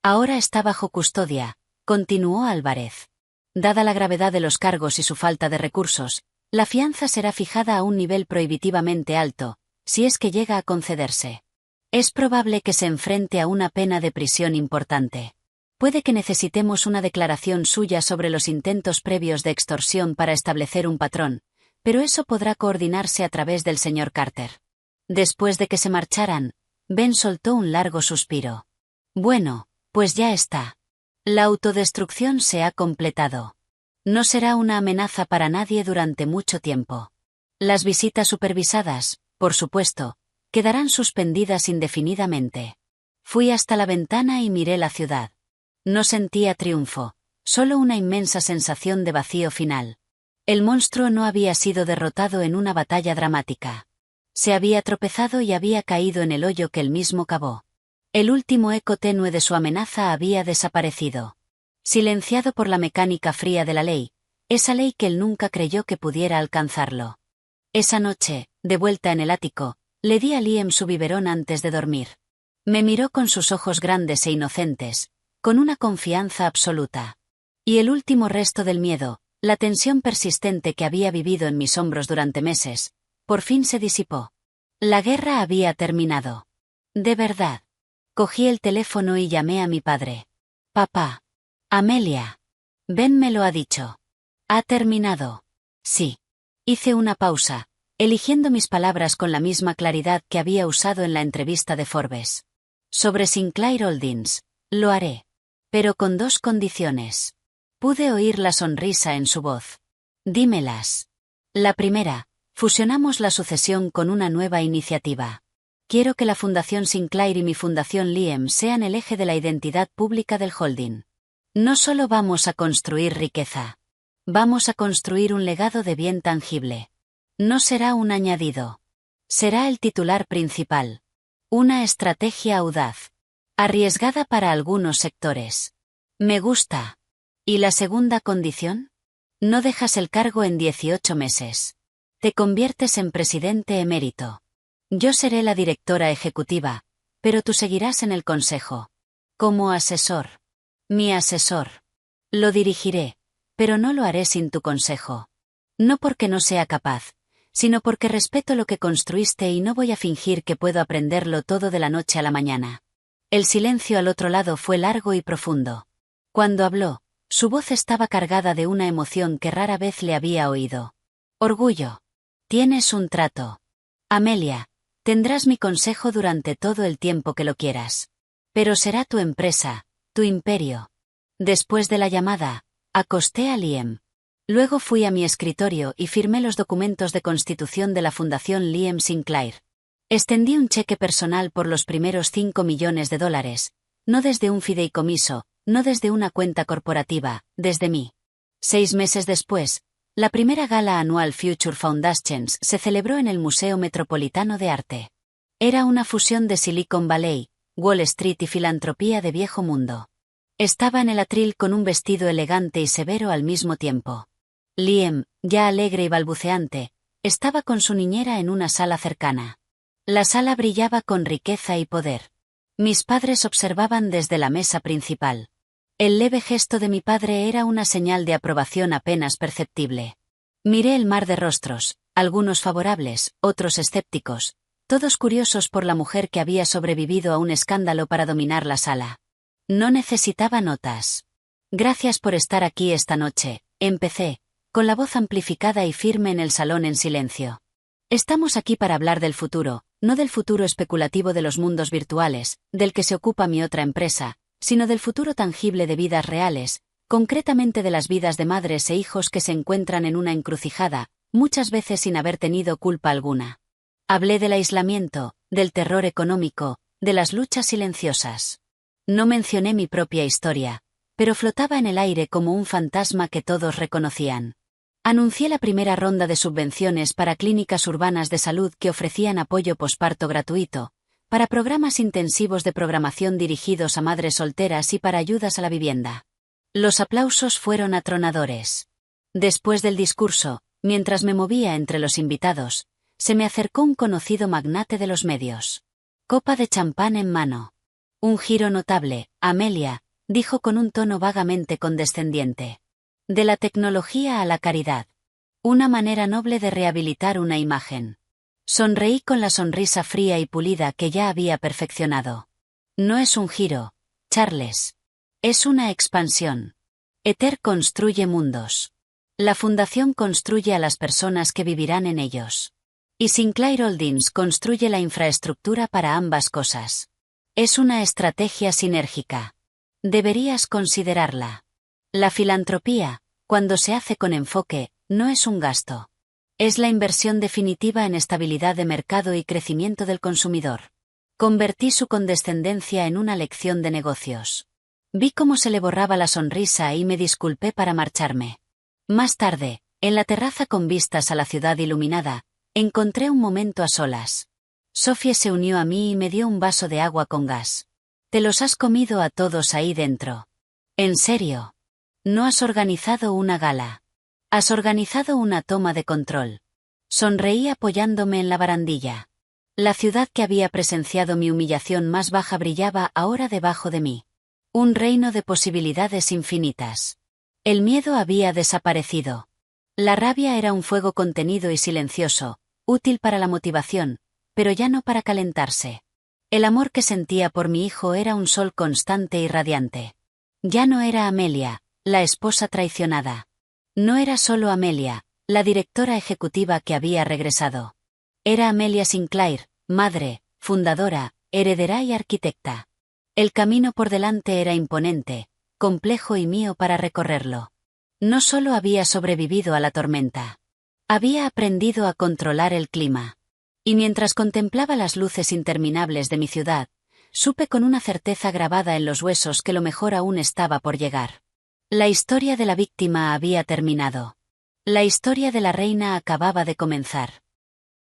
Ahora está bajo custodia, continuó Álvarez. Dada la gravedad de los cargos y su falta de recursos, la fianza será fijada a un nivel prohibitivamente alto, si es que llega a concederse. Es probable que se enfrente a una pena de prisión importante. Puede que necesitemos una declaración suya sobre los intentos previos de extorsión para establecer un patrón, pero eso podrá coordinarse a través del señor Carter. Después de que se marcharan, Ben soltó un largo suspiro. Bueno, pues ya está. La autodestrucción se ha completado. No será una amenaza para nadie durante mucho tiempo. Las visitas supervisadas, por supuesto, quedarán suspendidas indefinidamente. Fui hasta la ventana y miré la ciudad. No sentía triunfo, solo una inmensa sensación de vacío final. El monstruo no había sido derrotado en una batalla dramática. Se había tropezado y había caído en el hoyo que él mismo cavó. El último eco tenue de su amenaza había desaparecido. Silenciado por la mecánica fría de la ley, esa ley que él nunca creyó que pudiera alcanzarlo. Esa noche, de vuelta en el ático, le di a Liam su biberón antes de dormir. Me miró con sus ojos grandes e inocentes, con una confianza absoluta. Y el último resto del miedo, la tensión persistente que había vivido en mis hombros durante meses, por fin se disipó. La guerra había terminado. De verdad. Cogí el teléfono y llamé a mi padre. Papá. Amelia. Ben me lo ha dicho. ¿Ha terminado? Sí. Hice una pausa, eligiendo mis palabras con la misma claridad que había usado en la entrevista de Forbes. Sobre Sinclair Holdings, lo haré. Pero con dos condiciones. Pude oír la sonrisa en su voz. Dímelas. La primera, fusionamos la sucesión con una nueva iniciativa. Quiero que la Fundación Sinclair y mi Fundación Liam sean el eje de la identidad pública del holding. No solo vamos a construir riqueza. Vamos a construir un legado de bien tangible. No será un añadido. Será el titular principal. Una estrategia audaz. Arriesgada para algunos sectores. Me gusta. ¿Y la segunda condición? No dejas el cargo en 18 meses. Te conviertes en presidente emérito. Yo seré la directora ejecutiva, pero tú seguirás en el consejo. Como asesor. Mi asesor. Lo dirigiré, pero no lo haré sin tu consejo. No porque no sea capaz, sino porque respeto lo que construiste y no voy a fingir que puedo aprenderlo todo de la noche a la mañana. El silencio al otro lado fue largo y profundo. Cuando habló, su voz estaba cargada de una emoción que rara vez le había oído. Orgullo. Tienes un trato. Amelia, tendrás mi consejo durante todo el tiempo que lo quieras. Pero será tu empresa, tu imperio. Después de la llamada, acosté a Liam. Luego fui a mi escritorio y firmé los documentos de constitución de la Fundación Liam Sinclair. Extendí un cheque personal por los primeros $5 millones, no desde un fideicomiso, no desde una cuenta corporativa, desde mí. 6 meses después, la primera gala anual Future Foundations se celebró en el Museo Metropolitano de Arte. Era una fusión de Silicon Valley, Wall Street y filantropía de viejo mundo. Estaba en el atril con un vestido elegante y severo al mismo tiempo. Liam, ya alegre y balbuceante, estaba con su niñera en una sala cercana. La sala brillaba con riqueza y poder. Mis padres observaban desde la mesa principal. El leve gesto de mi padre era una señal de aprobación apenas perceptible. Miré el mar de rostros, algunos favorables, otros escépticos, todos curiosos por la mujer que había sobrevivido a un escándalo para dominar la sala. No necesitaba notas. Gracias por estar aquí esta noche, empecé, con la voz amplificada y firme en el salón en silencio. Estamos aquí para hablar del futuro, no del futuro especulativo de los mundos virtuales, del que se ocupa mi otra empresa, sino del futuro tangible de vidas reales, concretamente de las vidas de madres e hijos que se encuentran en una encrucijada, muchas veces sin haber tenido culpa alguna. Hablé del aislamiento, del terror económico, de las luchas silenciosas. No mencioné mi propia historia, pero flotaba en el aire como un fantasma que todos reconocían. Anuncié la primera ronda de subvenciones para clínicas urbanas de salud que ofrecían apoyo posparto gratuito, para programas intensivos de programación dirigidos a madres solteras y para ayudas a la vivienda. Los aplausos fueron atronadores. Después del discurso, mientras me movía entre los invitados, se me acercó un conocido magnate de los medios. Copa de champán en mano. Un giro notable, Amelia, dijo con un tono vagamente condescendiente. De la tecnología a la caridad. Una manera noble de rehabilitar una imagen. Sonreí con la sonrisa fría y pulida que ya había perfeccionado. No es un giro, Charles. Es una expansión. Ether construye mundos. La fundación construye a las personas que vivirán en ellos. Y Sinclair Holdings construye la infraestructura para ambas cosas. Es una estrategia sinérgica. Deberías considerarla. La filantropía, cuando se hace con enfoque, no es un gasto. Es la inversión definitiva en estabilidad de mercado y crecimiento del consumidor. Convertí su condescendencia en una lección de negocios. Vi cómo se le borraba la sonrisa y me disculpé para marcharme. Más tarde, en la terraza con vistas a la ciudad iluminada, encontré un momento a solas. Sophie se unió a mí y me dio un vaso de agua con gas. Te los has comido a todos ahí dentro. ¿En serio? No has organizado una gala. Has organizado una toma de control. Sonreí apoyándome en la barandilla. La ciudad que había presenciado mi humillación más baja brillaba ahora debajo de mí. Un reino de posibilidades infinitas. El miedo había desaparecido. La rabia era un fuego contenido y silencioso, útil para la motivación, pero ya no para calentarse. El amor que sentía por mi hijo era un sol constante y radiante. Ya no era Amelia, la esposa traicionada. No era solo Amelia, la directora ejecutiva que había regresado. Era Amelia Sinclair, madre, fundadora, heredera y arquitecta. El camino por delante era imponente, complejo y mío para recorrerlo. No solo había sobrevivido a la tormenta. Había aprendido a controlar el clima. Y mientras contemplaba las luces interminables de mi ciudad, supe con una certeza grabada en los huesos que lo mejor aún estaba por llegar. La historia de la víctima había terminado. La historia de la reina acababa de comenzar.